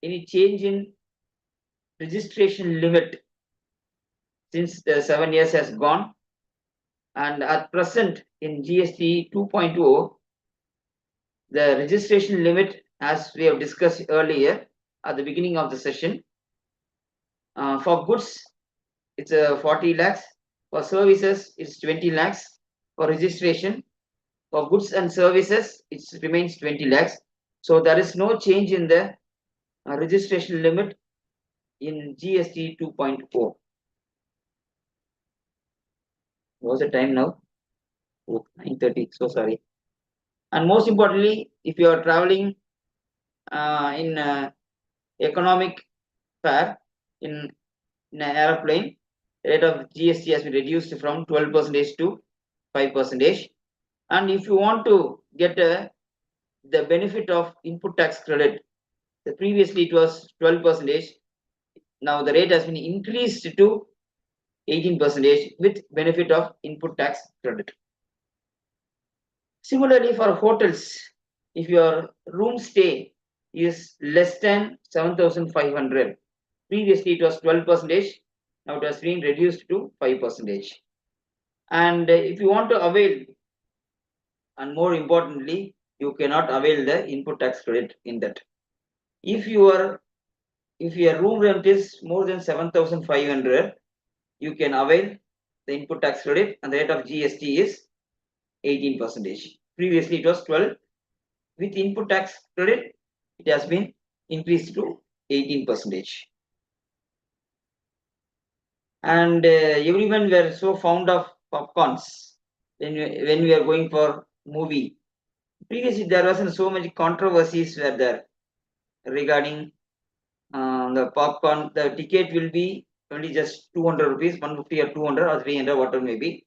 any change in registration limit since the 7 years has gone. And at present in GST 2.0, the registration limit, as we have discussed earlier at the beginning of the session, for goods it's 40 lakhs, for services it's 20 lakhs, for registration for goods and services it remains 20 lakhs. So there is no change in the registration limit in GST 2.0. What's the time now? 9:30. So sorry. And most importantly, if you are traveling in economic fare in an airplane, rate of GST has been reduced from 12% to 5%. And if you want to get the benefit of input tax credit, previously it was 12%. Now the rate has been increased to 18% with benefit of input tax credit. Similarly, for hotels, if your room stay is less than 7,500, previously it was 12%, now it has been reduced to 5%. And if you want to avail, and more importantly, you cannot avail the input tax credit in that. If your room rent is more than 7,500, you can avail the input tax credit, and the rate of GST is 18%. Previously it was 12. With input tax credit, it has been increased to 18%. And everyone were so fond of popcorns when we are going for movie. Previously there wasn't so many controversies were there regarding the popcorn. The ticket will be only just 200 rupees, 150 or 200 or 300, whatever may be.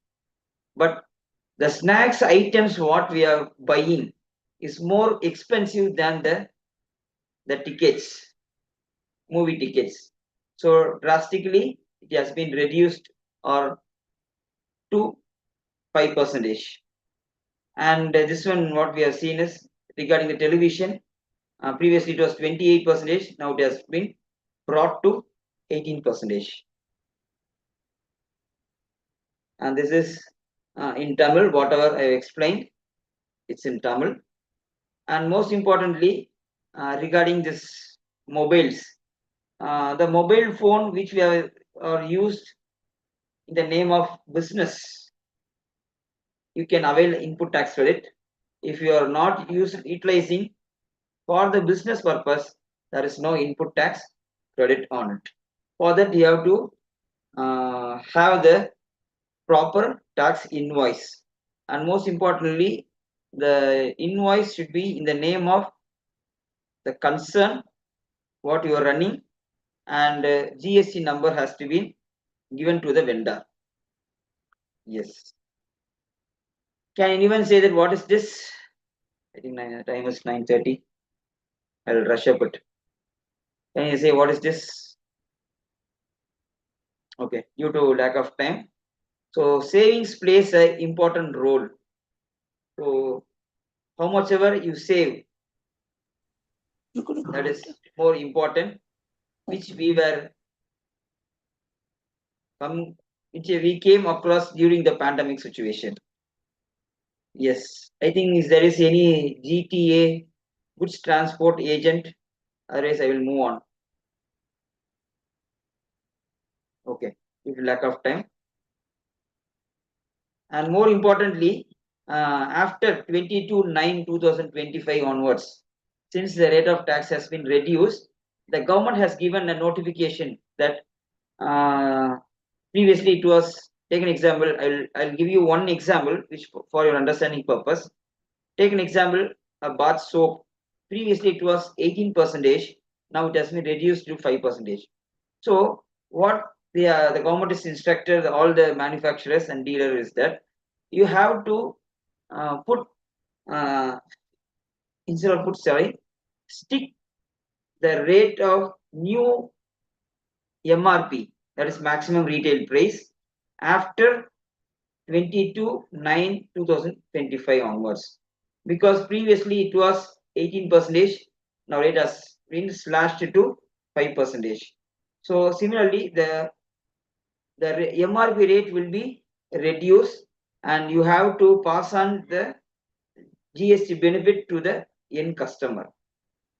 But the snacks items what we are buying is more expensive than the tickets, movie tickets. So drastically it has been reduced or to 5%. And this one what we have seen is regarding the television. Previously it was 28%, now it has been brought to 18%. And this is in Tamil, whatever I have explained, it's in Tamil. And most importantly, regarding this mobiles, the mobile phone which we have are used in the name of business, you can avail input tax credit. If you are not utilizing for the business purpose, there is no input tax credit on it. For that, you have to have the proper tax invoice, and most importantly, the invoice should be in the name of the concern what you are running, and GST number has to be given to the vendor. Yes. Can anyone say that what is this? I think time is 9:30. I'll rush up it. Can you say what is this? Okay, due to lack of time. So savings plays an important role. So how much ever you save, that is more important, which we came across during the pandemic situation. Yes, I think if there is any GTA, goods transport agent, otherwise I will move on. Okay, if lack of time. And more importantly, after 22/9/2025 onwards, since the rate of tax has been reduced, the government has given a notification that previously it was, take an example, I'll give you one example which for your understanding purpose. Take an example, a bath soap. Previously it was 18%, now it has been reduced to 5%. So what the government is instructed all the manufacturers and dealers is that you have to put instead of stick the rate of new MRP, that is maximum retail price, after 22/9/2025 onwards, because previously it was 18%, now it has been slashed to 5%. So similarly, the MRP rate will be reduced, and you have to pass on the GST benefit to the end customer.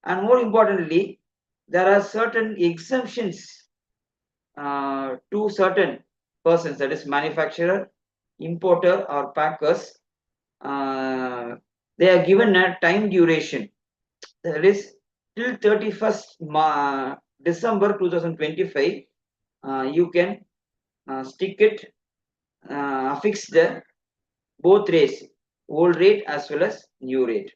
And more importantly, there are certain exemptions to certain persons, that is manufacturer, importer or packers. They are given a time duration, that is till 31st December 2025. You can stick it, fix the both rates, old rate as well as new rate.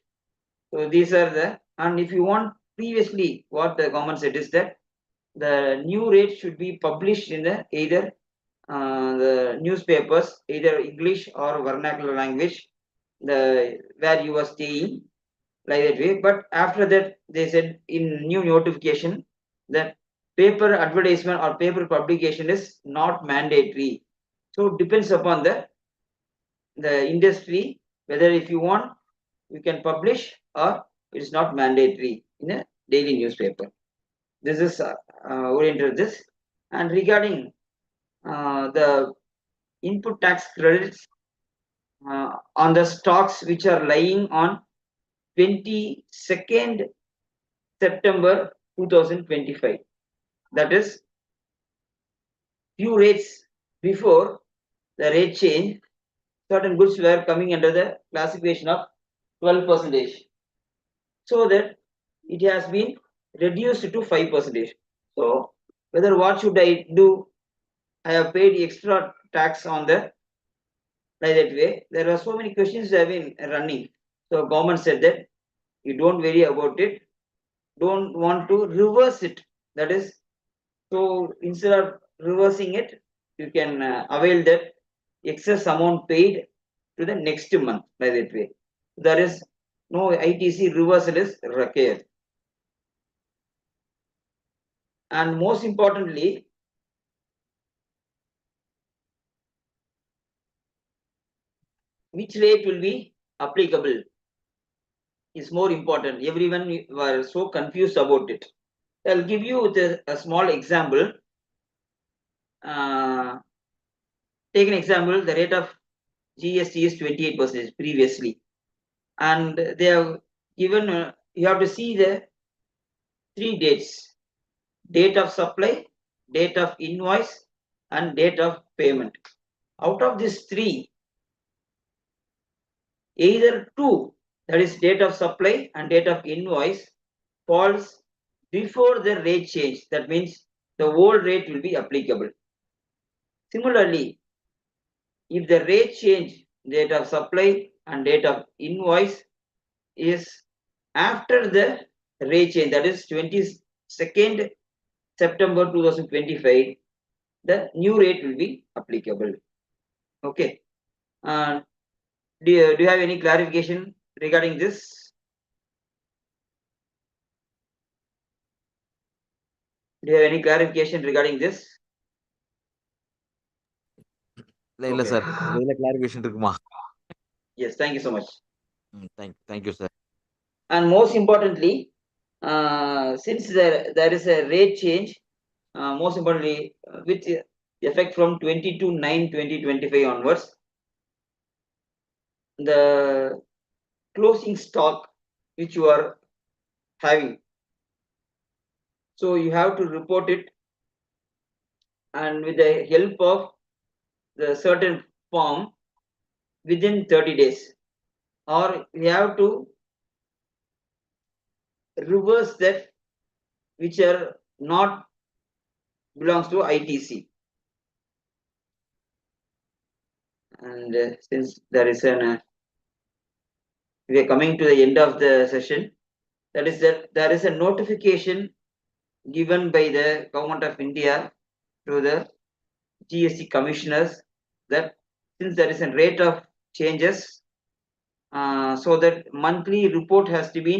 So these are the, and if you want, previously what the government said is that the new rate should be published in the either the newspapers, either English or vernacular language, the where you are staying, like that way. But after that, they said in new notification that paper advertisement or paper publication is not mandatory. So it depends upon the industry whether if you want you can publish or it's not mandatory in a daily newspaper. This is oriented this. And regarding the input tax credits on the stocks which are lying on 22nd September 2025, that is few rates before the rate change, certain goods were coming under the classification of 12%, so that it has been reduced to 5%. So whether what should I do? I have paid extra tax on the, like that way. There are so many questions that have been running. So government said that you don't worry about it, don't want to reverse it. That is, so instead of reversing it, you can avail that excess amount paid to the next month, like that way. There is no ITC reversal is required. And most importantly, which rate will be applicable is more important. Everyone were so confused about it. I'll give you with a small example. Take an example, the rate of GST is 28% previously, and they have given, you have to see the 3 dates: date of supply, date of invoice, and date of payment. Out of these 3, either 2, that is date of supply and date of invoice, falls before the rate change. That means the old rate will be applicable. Similarly, if the rate change, date of supply and date of invoice, is after the rate change, that is 22nd September 2025, the new rate will be applicable. Okay. Do you have any clarification regarding this? Do you have any clarification regarding this? இல்ல Okay. Sir இதுல clarification இருக்குமா? Yes, thank you so much. Thank you sir. And most importantly, since there is a rate change, most importantly, with effect from 22/9/2025 onwards, the closing stock which you are having, so you have to report it, and with the help of the certain form within 30 days, or you have to reverse that which are not belongs to ITC. And since there is an we are coming to the end of the session, that is that there is a notification given by the government of India to the GST commissioners that since there is a rate of changes, so that monthly report has to be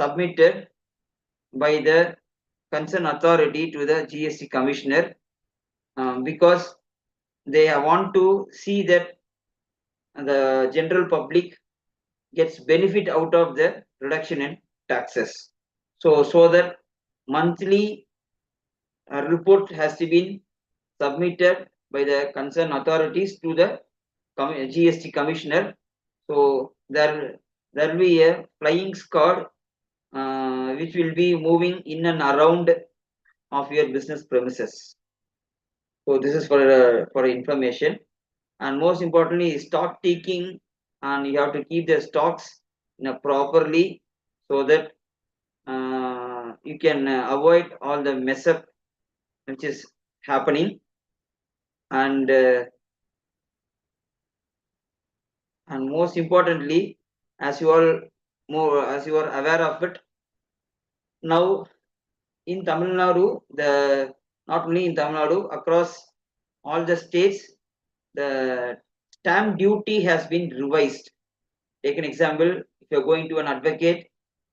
submitted by the concerned authority to the GST commissioner, because they want to see that the general public gets benefit out of the reduction in taxes. So that monthly report has to be submitted by the concerned authorities to the GST commissioner. So there will be a flying squad which will be moving in and around of your business premises. So this is for information. And most importantly, stock taking, and you have to keep the stocks properly, so that you can avoid all the mess up which is happening. And most importantly, as you are aware of it, now in Tamil Nadu, not only in Tamil Nadu, across all the states, the stamp duty has been revised. Take an example: if you are going to an advocate,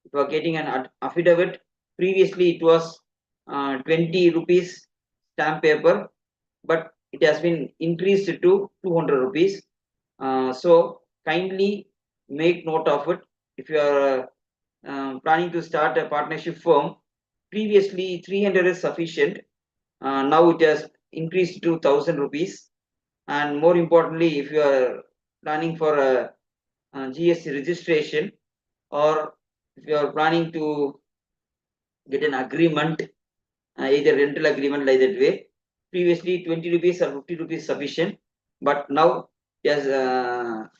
if you are getting an affidavit, previously it was 20 rupees stamp paper, but it has been increased to 200 rupees. So kindly make note of it. If you are planning to start a partnership firm, previously 300 is sufficient. Now it has increased to 1000 rupees. And more importantly, if you are planning for a GST registration, or if you are planning to get an agreement, either rental agreement like that way, previously 20 rupees or 50 rupees sufficient, but now yes,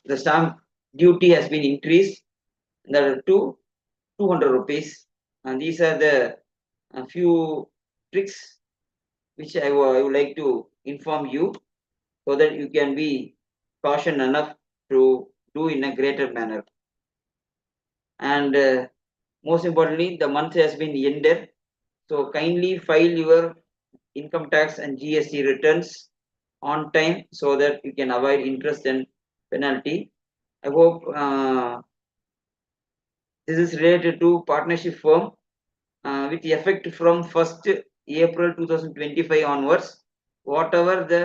the stamp duty has been increased to 200 rupees. And these are the few tricks which I would like to inform you, so that you can be cautioned enough to do in a greater manner. And most importantly, the month has been ended, so kindly file your income tax and GST returns on time, so that you can avoid interest and penalty. I hope this is related to partnership firm, with effect from 1st April 2025 onwards. Whatever the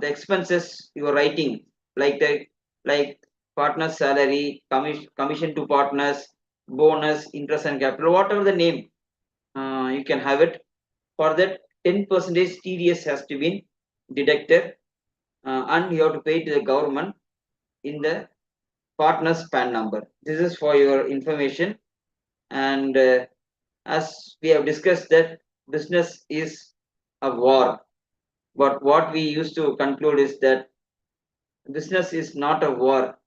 expenses you are writing, like partners salary, commission to partners, bonus, interest and capital, whatever the name, you can have it. For that, 10% TDS has to be deducted, and you have to pay to the government in the partner's PAN number. This is for your information. And as we have discussed that business is a war, but what we used to conclude is that business is not a war.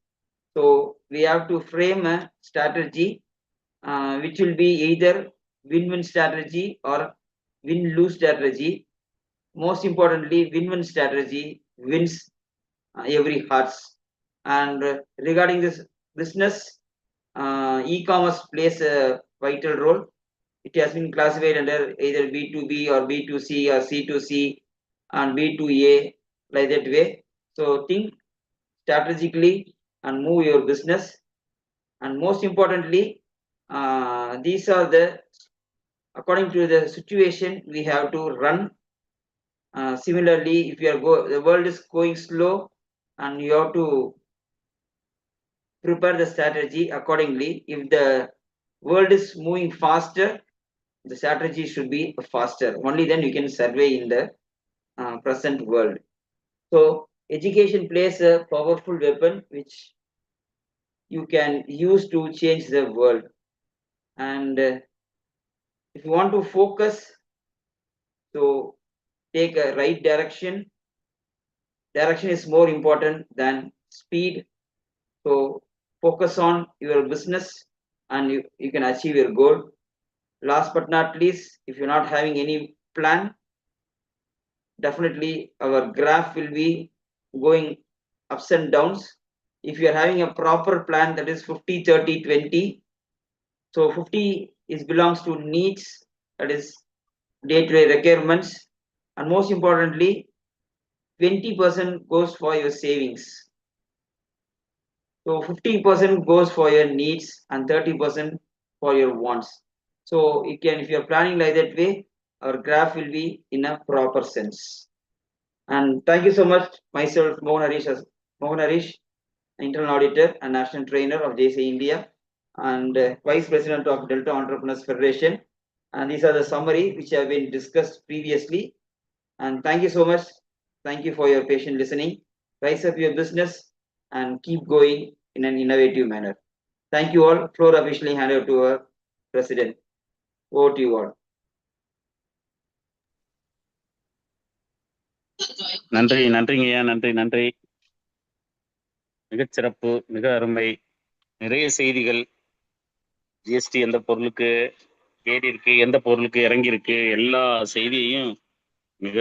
So we have to frame a strategy which will be either win-win strategy or win-lose strategy. Most importantly, win-win strategy wins every hearts. And regarding this business, e-commerce plays a vital role. It has been classified under either B2B or B2C or C2C and B2A, like that way. So think strategically and move your business. And most importantly, these are the, according to the situation, we have to run Similarly, if the world is going slow, and you have to prepare the strategy accordingly. If the world is moving faster, the strategy should be faster. Only then you can survey in the present world. So education plays a powerful weapon which you can use to change the world. And if you want to focus, so take a right direction. Direction is more important than speed. So focus on your business and you can achieve your goal. Last but not least, if you're not having any plan, definitely our graph will be going ups and downs. If you're having a proper plan, that is 50, 30, 20. So 50 belongs to needs, that is day-to-day requirements. And most importantly, 20% goes for your savings. So 50% goes for your needs and 30% for your wants. So if you're planning like that way, our graph will be in a proper sense. And thank you so much. Myself, Mohan Harish, internal auditor and national trainer of JC India, and vice president of Delta Entrepreneurs Federation. And these are the summary which have been discussed previously. And thank you so much. Thank you for your patient listening. Rise up your business and keep going in an innovative manner. Thank you all. Floor officially handed to our president. Over to you all. நன்றிங்கய்யா, நன்றி. மிகச்சிறப்பு, மிக அருமை. நிறைய செய்திகள். GST எந்த பொருளுக்கு ஏறி இருக்கு, எந்த பொருளுக்கு இறங்கி இருக்கு, எல்லா செய்தியையும் மிக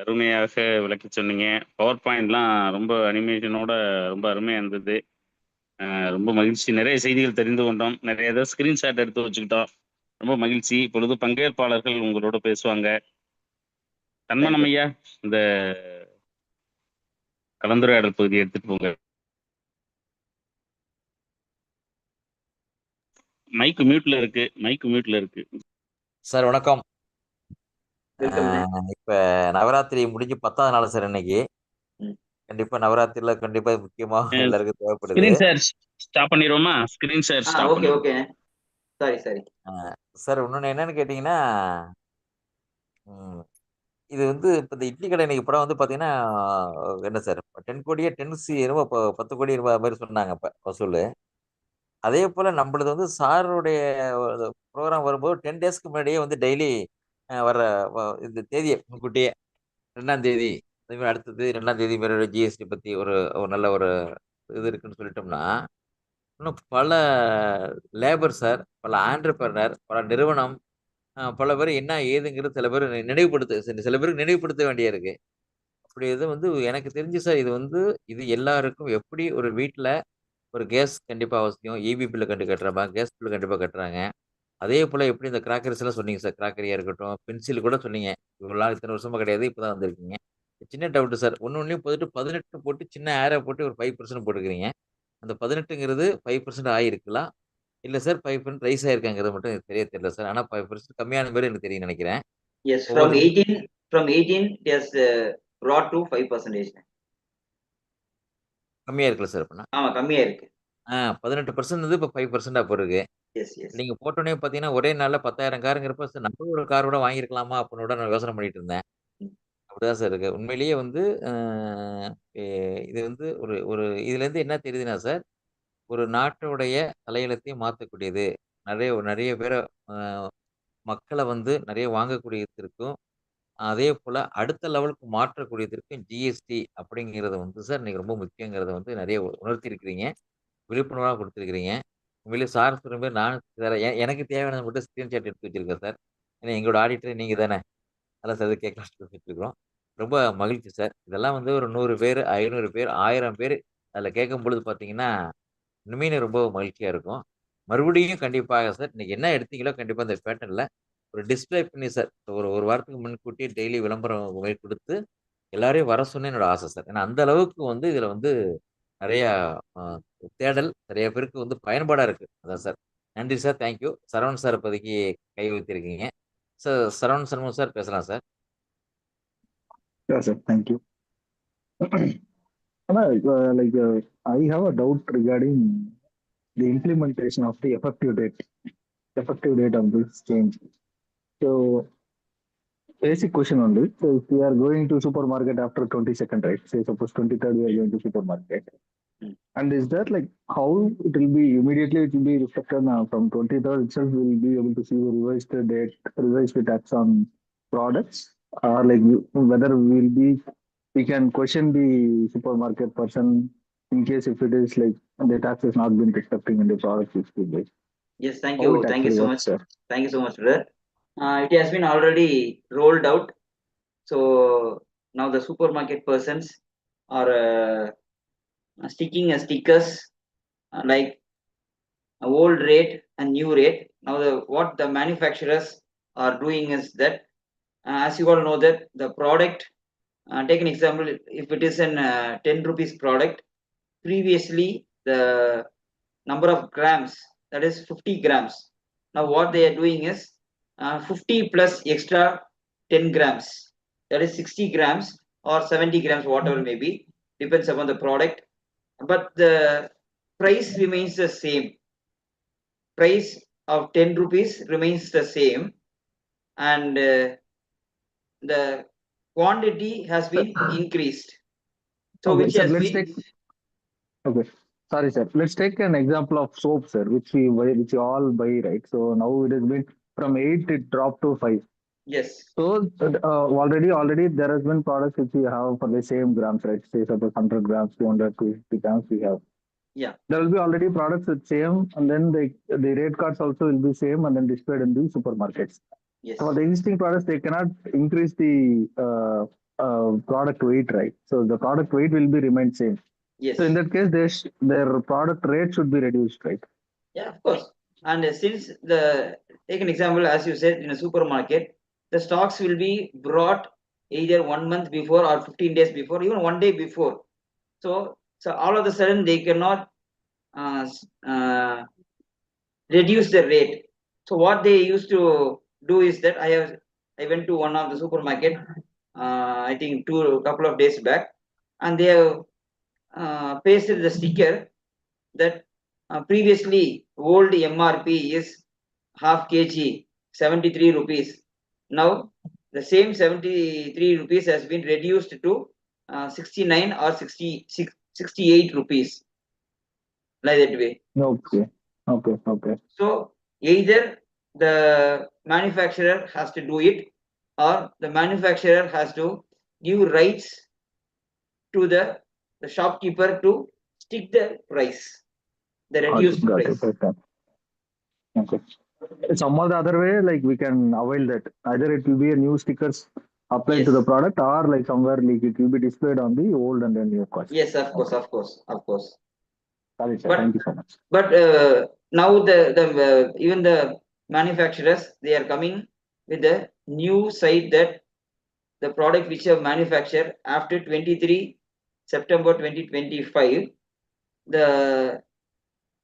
அருமையாக விளக்கி சொன்னீங்க. பவர் பாயிண்ட்லாம் ரொம்ப அனிமேஷனோட ரொம்ப அருமையா இருந்தது. ரொம்ப மகிழ்ச்சி. நிறைய செய்திகள் தெரிந்து கொண்டோம். நிறைய ஏதாவது ஸ்கிரீன்ஷாட் எடுத்து வச்சுக்கிட்டோம். ரொம்ப மகிழ்ச்சி. இப்பொழுது பங்கேற்பாளர்கள் உங்களோட பேசுவாங்க. தன்மனம் ஐயா, இந்த கலந்துரையாடல் பகுதியை எடுத்துட்டு போங்க. மைக் மியூட்ல இருக்கு. சார் வணக்கம். இப்ப நவராத்திரி முடிஞ்சு 10வது நாள் சார் இன்னைக்கு. கண்டிப்பா நவராத்திரில கண்டிப்பா முக்கியமா எல்லாருக்கும் தேவைப்படுது. ஸ்கிரீன் ஷேர் ஸ்டாப் பண்ணிடுவோமா? Screen share stop okay okay. சரி. சார் இன்னொன்னு என்னன்னு கேட்டீங்கன்னா, இது வந்து இப்போ இந்த இட்லி கடை இன்னைக்கு படம் வந்து பார்த்தீங்கன்னா என்ன சார் 10 கோடியே 10 என்னமோ 10 கோடி மாதிரி சொன்னாங்க இப்போ வசூல். அதே போல் நம்மளது வந்து சாருடைய ப்ரோக்ராம் வரும்போது 10 டேஸ்க்கு முன்னாடியே வந்து டெய்லி வர இந்த தேதியை முன்கூட்டியே 2ஆம் தேதி அதேமாதிரி அடுத்தது 2ஆம் தேதி மாரி ஜிஎஸ்டி பற்றி ஒரு நல்ல ஒரு இது இருக்குன்னு சொல்லிட்டோம்னா, இன்னும் பல லேபர் சார், பல ஆண்டர்பிரனர், பல நிறுவனம், பல பேர் என்ன ஏதுங்கிறது சில பேருக்கு நினைவுபடுத்த வேண்டிய இருக்கு. அப்படி இது வந்து எனக்கு தெரிஞ்சு சார், இது எல்லாருக்கும் எப்படி ஒரு வீட்டில் ஒரு கேஸ் கண்டிப்பாக அவசியம், இபி பில்லு கட்டுறாங்க, கேஸ் பில்லு கண்டிப்பாக கட்டுறாங்க. அதே போல் எப்படி இந்த கிராக்கரிஸ் எல்லாம் சொன்னீங்க சார், கிராக்கரியாக இருக்கட்டும், பென்சில் கூட சொன்னீங்க. இவ்வளோ இத்தனை வருஷமா கிடையாது, இப்போ தான் வந்திருக்கீங்க. சின்ன டவுட்டு சார், ஒன்றும் போட்டுட்டு 18 போட்டு சின்ன ஏரை போட்டு ஒரு 5% போட்டுக்கிறீங்க. அந்த 18ங்கிறது 5% ஆகிருக்கலாம், இல்லை சார் 5% ரைஸ் ஆயிருக்காங்கிறது மட்டும் எனக்கு தெரியல சார். ஆனால் 5% கம்மியான பேர் எனக்கு தெரியும் நினைக்கிறேன். Yes, from 18 it has brought to 5%. கம்மியா இருக்குல்ல சார் அப்படின்னா? ஆமா, கம்மியா இருக்கு. 18% இப்போ 5% போயிருக்கு. நீங்க போட்டோன்னே பார்த்தீங்கன்னா ஒரே நாளில் 10,000 காருங்கிறப்ப சார் நம்ம ஒரு கார் கூட வாங்கியிருக்கலாமா அப்படின்னு நான் யோசனை பண்ணிட்டு இருந்தேன். அப்படிதான் சார் இருக்கு. உண்மையிலேயே வந்து இது வந்து ஒரு ஒரு இதுலேருந்து என்ன தெரியுதுன்னா சார், ஒரு நாட்டுடைய தலையெழுத்தையும் மாற்றக்கூடியது. நிறைய பேரை மக்களை வந்து நிறைய வாங்கக்கூடியதற்கும், அதே போல அடுத்த லெவலுக்கு மாற்றக்கூடியதற்கும் ஜிஎஸ்டி அப்படிங்கிறது வந்து சார் இன்னைக்கு ரொம்ப முக்கியங்கிறத வந்து நிறைய உணர்த்தியிருக்கிறீங்க, விழிப்புணர்வாக கொடுத்துருக்கிறீங்க. உண்மையிலேயே சார் சொல்ற மாதிரி நான் எனக்கு தேவையானதை மட்டும் ஸ்கிரீன்ஷாட் எடுத்து வச்சிருக்கேன் சார். ஏன்னா எங்களோட ஆடிட்டர் நீங்கள் தானே, அதான் சார் கேட்கலாம் பேசிட்டு இருக்கிறோம். ரொம்ப மகிழ்ச்சி சார். இதெல்லாம் வந்து ஒரு 100 பேர், 500 பேர், 1000 பேர் அதில் கேட்கும் பொழுது பார்த்தீங்கன்னா இன்னுமே ரொம்ப மகிழ்ச்சியாக இருக்கும். மறுபடியும் கண்டிப்பாக சார் இன்னைக்கு என்ன எடுத்தீங்களோ கண்டிப்பாக இந்த பேட்டர்னில் ஒரு டிஸ்பிளே பண்ணி சார் ஒரு வாரத்துக்கு முன்கூட்டியே டெய்லி விளம்பரம் கொடுத்து எல்லாரையும் வர சொன்ன என்னோட ஆசை சார். ஏன்னா அந்த அளவுக்கு வந்து இதில் வந்து நிறையா தேடல் நிறைய பேருக்கு வந்து பயன்பாடாக இருக்குது. அதான் சார். நன்றி சார், தேங்க்யூ. சரவணன் சார் இப்போதைக்கு கை வைத்திருக்கீங்க சார். சரவணன் சண்முகம் சார் பேசலாம் sir. Yeah, sir. Thank you. I have a doubt regarding the implementation of the effective date of this change. So basic question only. So if we are going to supermarket after 22nd, right? Say suppose 23rd we are going to supermarket. And is that like how it will be immediately it will be reflected from 23rd itself we will be able to see the revised tax on products or like whether we can question the supermarket person in case if it is like the tax has not been reflecting in the product which we buy. Yes, thank How you. it Thank you actually so works, much. sir. Thank you so much, brother. It has been already rolled out. So now the supermarket persons are sticking stickers like old rate and new rate. Now what the manufacturers are doing is that, as you all know that the product, take an example, if it is an 10 rupees product, previously the number of grams, that is 50 grams. Now what they are doing is 50 plus extra 10 grams, that is 60 grams or 70 grams, whatever may be, depends upon the product, but the price remains the same. Price of 10 rupees remains the same, and the quantity has been increased. So Okay, which sir, has let's been, take okay. Sorry, sir. Let's take an example of soap, sir, which we buy, which you all buy, right? So now it has been from 8, it dropped to 5. yes, So already there has been products which we have for the same grams, right? Say suppose 100 grams, 200, 250 grams we have. yeah, There will be already products with same, and then the rate cards also will be same, and then displayed in the supermarkets. yes, For the existing products, they cannot increase the product weight, right? So the product weight will be remain same. yes. So in that case, their product rate should be reduced, right? Yeah, of course. And since take an example, as you said, in a supermarket, the stocks will be brought either 1 month before or 15 days before, even 1 day before. So all of a sudden they cannot uh, uh, reduce the rate. So what they used to do is that I went to one of the supermarket, I think a couple of days back, and they have pasted the sticker that previously old MRP is half kg 73 rupees. Now the same 73 rupees has been reduced to 69 or 68 rupees, like that way. Okay, okay. So either the manufacturer has to do it, or the manufacturer has to give rights to the shopkeeper to stick the price, the reduced Got price. it. Okay. Some or the other way, like we can avail that. Either it will be a new stickers applied to Yes, the product, or like somewhere like it will be displayed on the old and then new cost. yes, of course, Okay. of course, of course. Sorry, sir. But Thank you so much. but now the even the manufacturers, they are coming with the new site that the product which are manufactured after 23 September 2025, the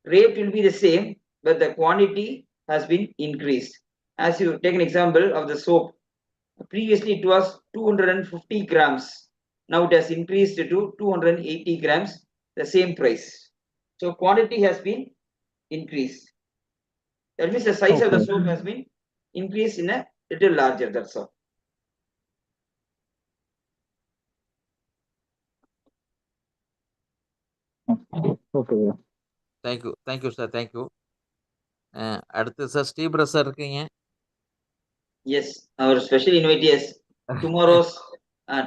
rate will be the same, but the quantity has been increased. As you take an example of the soap, previously it was 250 grams. Now it has increased to 280 grams, the same price. So quantity has been increased. That means the size of the Okay. soap has been increased in a little larger. That's all. Okay. Yeah. Thank you sir thank you. அடுத்து sir Sripura sir இருக்கீங்க. Yes, our special invitee is tomorrow's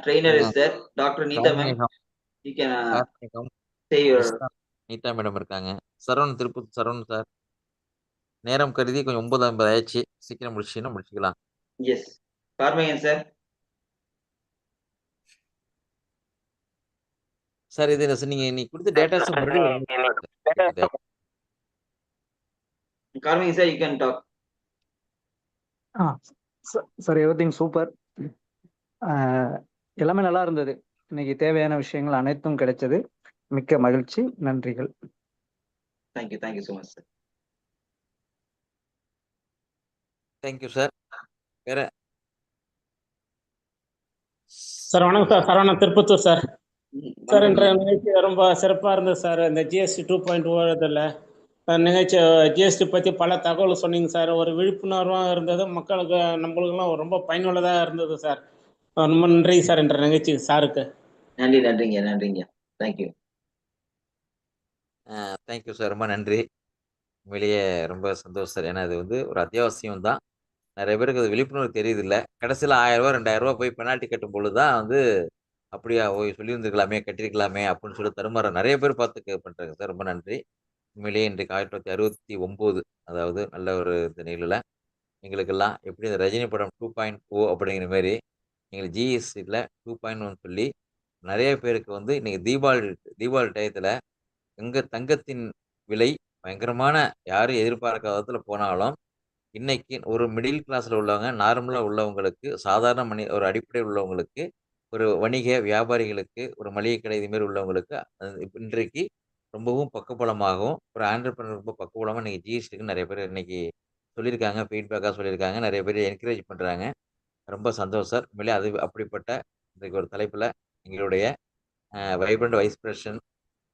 trainer is there, Dr. Neeta ma'am. Karmegam You can Karmegam say your. நீட்டா madam இருக்காங்க. Saravanan Tiruppur Saravanan sir. நேரம் கருதி கொஞ்சம் 9:50 ஆயிடுச்சு. சீக்கிரம் முடிச்சுக்கலாம். Yes, Karmayan sir. சார் இது நீங்க கொடுத்த டேட்டாஸ் மறுபடியும் Karmayan sir, you can talk. Sir everything super. எல்லாமே நல்லா இருந்தது. இன்னைக்கு தேவையான விஷயங்கள் அனைத்தும் கிடைச்சது. மிக்க மகிழ்ச்சி. நன்றிகள். Thank you so much, sir. Thank you sir. வேற சார் வணக்கம் sir. Saravanan, Tirupattur sir. Sir இன்றைய நிகழ்ச்சி ரொம்ப சிறப்பாக இருந்தது சார். இந்த ஜிஎஸ்டி 2.0 இதில் நிகழ்ச்சி ஜிஎஸ்டி பற்றி பல தகவல் சொன்னீங்க சார். ஒரு விழிப்புணர்வாக இருந்தது, மக்களுக்கு நம்மளுக்கெல்லாம் ரொம்ப பயனுள்ளதாக இருந்தது சார். ரொம்ப நன்றி சார் இன்றைய நிகழ்ச்சி சாருக்கு. நன்றிங்க. தேங்க்யூ. தேங்க்யூ சார், ரொம்ப நன்றி. உண்மையிலேயே ரொம்ப சந்தோஷம் சார். ஏன்னா அது வந்து ஒரு அத்தியாவசியம் தான். நிறைய பேருக்கு அது விழிப்புணர்வு தெரியுது இல்லை. கடைசியில் 1000 ரூபா 2000 ரூபா போய் பெனால்ட்டி கட்டும் பொழுது தான் வந்து அப்படியா சொல்லியிருந்துருக்கலாமே, கட்டியிருக்கலாமே அப்படின்னு சொல்லி தருமாற நிறைய பேர் பார்த்து பண்ணுறாங்க சார். ரொம்ப நன்றி. உண்மையிலேயே இன்றைக்கு 1969, அதாவது நல்ல ஒரு இந்த நிகழ்வில் எங்களுக்கெல்லாம் எப்படி இந்த ரஜினி படம் 2.0 அப்படிங்கிற மாதிரி எங்களுக்கு ஜிஎஸ்டியில் 2.1 சொல்லி நிறைய பேருக்கு வந்து இன்னைக்கு தீபாவளி டயத்தில் தங்கத்தின் விலை பயங்கரமான யாரும் எதிர்பார்க்காத விதத்துல போனாலும் இன்னைக்கு ஒரு மிடில் கிளாஸ்ல உள்ளவங்க, நார்மலா உள்ளவங்களுக்கு, சாதாரண ஒரு அடிப்படை உள்ளவங்களுக்கு, ஒரு வணிக வியாபாரிகளுக்கு, ஒரு மளிகை கடை இது மாதிரி உள்ளவங்களுக்கு இன்றைக்கு ரொம்பவும் பக்கபலமாகவும், ஒரு ஆண்டர்பிரினர் ரொம்ப பக்கபலமா இன்னைக்கு ஜிஎஸ்டிக்கு நிறைய பேர் இன்னைக்கு சொல்லியிருக்காங்க, ஃபீட்பேக்காக சொல்லியிருக்காங்க. நிறைய பேர் என்கரேஜ் பண்றாங்க. ரொம்ப சந்தோஷம் சார். உண்மையிலே அது அப்படிப்பட்ட இன்றைக்கு ஒரு தலைப்புல எங்களுடைய வைப்ரண்ட் வைஸ் பிரசிடென்ட்,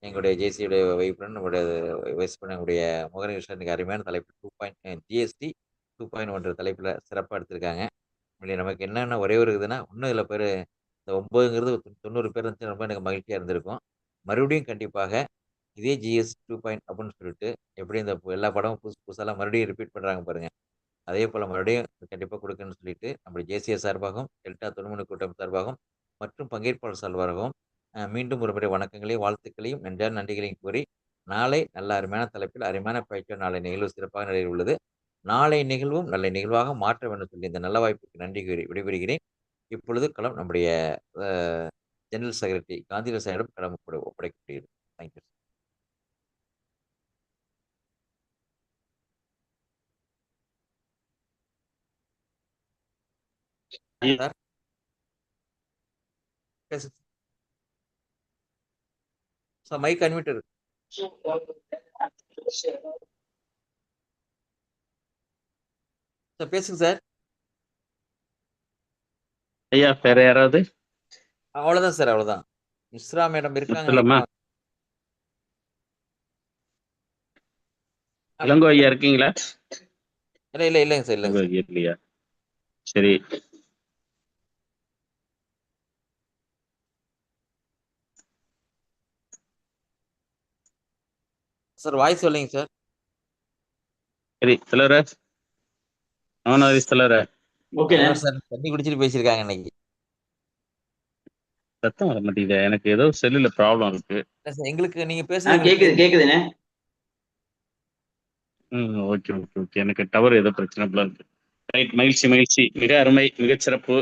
எங்களுடைய ஜேசியுடைய வைப்ரண்ட், நம்முடைய வைஸ் எங்களுடைய மோகன் கிருஷ்ணன் இன்னைக்கு அருமையான தலைப்பு ஜிஎஸ்டி 2.1 தலைப்புல சிறப்பாக எடுத்திருக்காங்க. உண்மையிலே நமக்கு என்னென்ன ஒரே ஒரு இதுன்னா, இன்னும் இதில் பேர் இந்த 9ங்கிறது 90 பேர் இருந்துச்சு, ரொம்ப எனக்கு மகிழ்ச்சியாக இருந்திருக்கும். மறுபடியும் கண்டிப்பாக இதே ஜிஎஸ் 2 அப்படின்னு சொல்லிட்டு எப்படி இந்த எல்லா படமும் புதுசாலாம் மறுபடியும் ரிப்பீட் பண்ணுறாங்க பாருங்க. அதே போல் மறுபடியும் கண்டிப்பாக கொடுக்கணும்னு சொல்லிட்டு நம்முடைய ஜேசிய சார்பாகவும், டெல்டா தொழில்முனை கூட்டம் சார்பாகவும் மற்றும் பங்கேற்பாளர் சார்பாகவும் மீண்டும் ஒரு முறை வணக்கங்களையும் வாழ்த்துக்களையும் நன்றான நன்றிகளையும் கூறி, நாளை நல்ல அருமையான தலைப்பில் அருமையான பயிற்சி நாளை நிகழ்வு சிறப்பாக நிறைவு உள்ளது. நாளை நிகழ்வும் நல்ல நிகழ்வாக மாற்ற வேண்டும் சொல்லி இந்த நல்ல வாய்ப்புக்கு நன்றி கூறி விடைபெறுகிறேன். இப்பொழுது களம் நம்முடைய ஜெனரல் செக்ரட்டரி காந்திராஜ் சாரிடம் களம் ஒப்படைக்கப்படுகிறது. Thank you. Sir sir mic unmute இருக்கு சார், பேசுங்க சார். ஐயா வேற யாராவது? அவ்வளவுதான் சார், அவ்வளவுதான். மிஸ்ரா மேடம் இருக்காங்க. இளங்கோ ஐயா இருக்கீங்களா? இல்லைங்க சார், இல்லைங்க சார். இல்லையா? சரி. சார் வாய்ஸ் சொல்லுங்க சார். சரி தலைவர, தலைவர. ஓகே சார், தண்ணி குடிச்சிட்டு பேசியிருக்காங்க இன்னைக்கு. சத்தம் வர மாட்டேங்குது. எனக்கு ஏதோ செல்லுல ப்ராப்ளம் இருக்கு. எங்களுக்கு நீங்க பேசுறது கேக்குதுண்ணே. Okay okay okay. எனக்கு டவர் ஏதோ பிரச்சனை போல இருக்கு. ரைட், மகிழ்ச்சி. மிக அருமை, மிகச் சிறப்பு.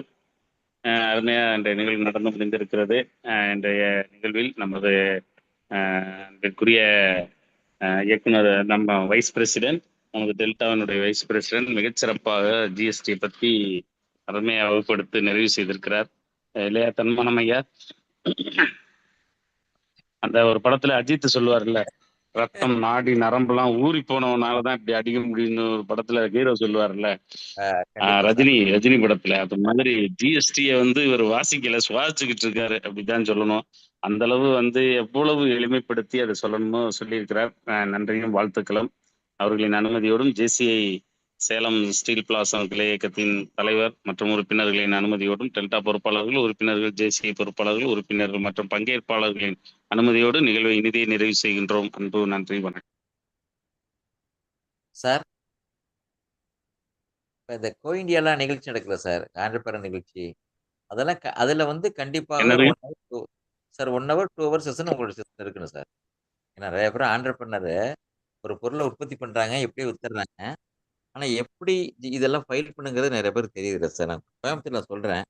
அருமையா இன்றைய நிகழ்வு நடந்து முடிந்திருக்கிறது. இன்றைய நிகழ்வில் நமது அன்பிற்குரிய இயக்குனர், நம்ம வைஸ் பிரசிடென்ட், நமது டெல்டாவினுடைய வைஸ் பிரசிடென்ட் மிகச்சிறப்பாக ஜிஎஸ்டி பற்றி அருமையாக வகுப்படுத்தி நிறைவு செய்திருக்கிறார் இல்லையா தன்மானம் ஐயா? அந்த ஒரு படத்துல அஜித் சொல்லுவார்ல, ரத்தம் நாடி நரம்பெல்லாம் ஊறி போனவனாலதான் இப்படி அடிக்க முடியும்னு ஒரு படத்துல ஹீரோ சொல்லுவார்ல, ரஜினி படத்துல. அது மாதிரி ஜிஎஸ்டியை வந்து இவர் வாசிக்கல, சுவாசிச்சுக்கிட்டு இருக்காரு அப்படிதான் சொல்லணும். அந்த அளவு வந்து எவ்வளவு எளிமைப்படுத்தி அதை சொல்லணுமோ சொல்லியிருக்கிறார். நன்றியும் வாழ்த்துக்களும். அவர்களின் அனுமதியோடும் ஜேசிஐ சேலம் ஸ்டீல் பிளாசம் கிளை இயக்கத்தின் தலைவர் மற்றும் உறுப்பினர்களின் அனுமதியோடும், டெல்டா பொறுப்பாளர்கள், உறுப்பினர்கள், ஜேசிஐ பொறுப்பாளர்கள், உறுப்பினர்கள் மற்றும் பங்கேற்பாளர்களின் அனுமதியோடு நிகழ்வை இனிதே நிறைவு செய்கின்றோம். அன்பு நன்றி, வணக்கம் சார். இந்த கோ இந்தியாலாம் நிகழ்ச்சி நடக்கல சார், ஆண்டர்பிரனர் நிகழ்ச்சி. அதெல்லாம் அதுல வந்து கண்டிப்பாக சார் 1 hour 2 hour செஷன் உங்களோட செஷன் இருக்கணும் சார். ஏன்னா நிறைய பேர் ஆண்டர்பிரனர் ஒரு பொருளை உற்பத்தி பண்றாங்க, எப்படி வித்துறாங்க, ஆனா எப்படி இதெல்லாம் ஃபைல் பண்ணுங்கிறது நிறைய பேர் தெரியுது சார். நான் கோயம்புத்தூர்ல சொல்றேன்,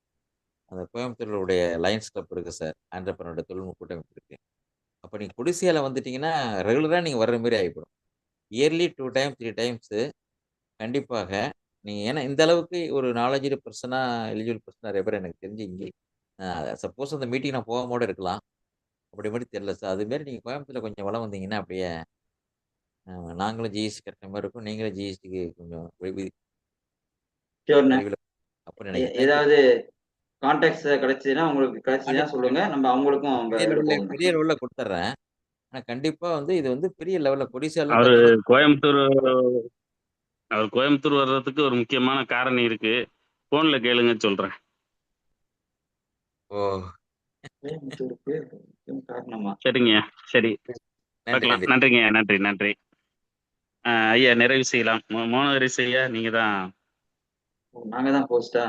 அந்த கோயம்புத்தூருடைய லயன்ஸ் கிளப் இருக்கு சார், ஆண்டர்பிரனருடைய தொழில்நுட்ப கூட்டமைப்பு இருக்கு. அப்போ நீங்க குடிசையால வந்துட்டீங்கன்னா ரெகுலரா நீங்க வர்ற மாதிரி ஆகிப்படும். இயர்லி 2 times 3 times கண்டிப்பாக நீங்க, ஏன்னா இந்த அளவுக்கு ஒரு நாலேஜ் பர்சனா எலிஜிபிள் பர்சன் நிறைய பேர் எனக்கு தெரிஞ்சு இங்கே சப்போஸ் அந்த மீட்டிங் நான் போகாமோட இருக்கலாம், அப்படி மாதிரி தெரியல சார். அது மாதிரி நீங்க கோயம்புத்தூர்ல கொஞ்சம் வளம் வந்தீங்கன்னா அப்படியே நாங்களும் ஜிஎஸ்டி கட்டுற மாதிரி இருக்கும், நீங்களும் ஜிஎஸ்டிக்கு கொஞ்சம் ஏதாவது கான்டாக்ட்ஸ் கிடைச்சதுன்னா உங்களுக்கு கிடைச்சதுன்னா சொல்லுங்க, நம்ம அவங்களுக்கும் பெரிய லெவல்ல கொடுத்துட்றேன். ஆனா கண்டிப்பா வந்து இது வந்து பெரிய லெவல்ல கொடிசால அவரு கோயம்புத்தூர் வர்றதுக்கு ஒரு முக்கியமான காரணம் இருக்கு. போன்ல கேளுங்க சொல்றேன். ஓ காரணமா? சரிங்க, சரி பார்க்கலாம். நன்றிங்க, நன்றி நன்றி. ஐயா நிறைவு செய்யலாம். மோனோகரிஸ் ஐயா, நீங்க தான் நாங்க தான் போஸ்டா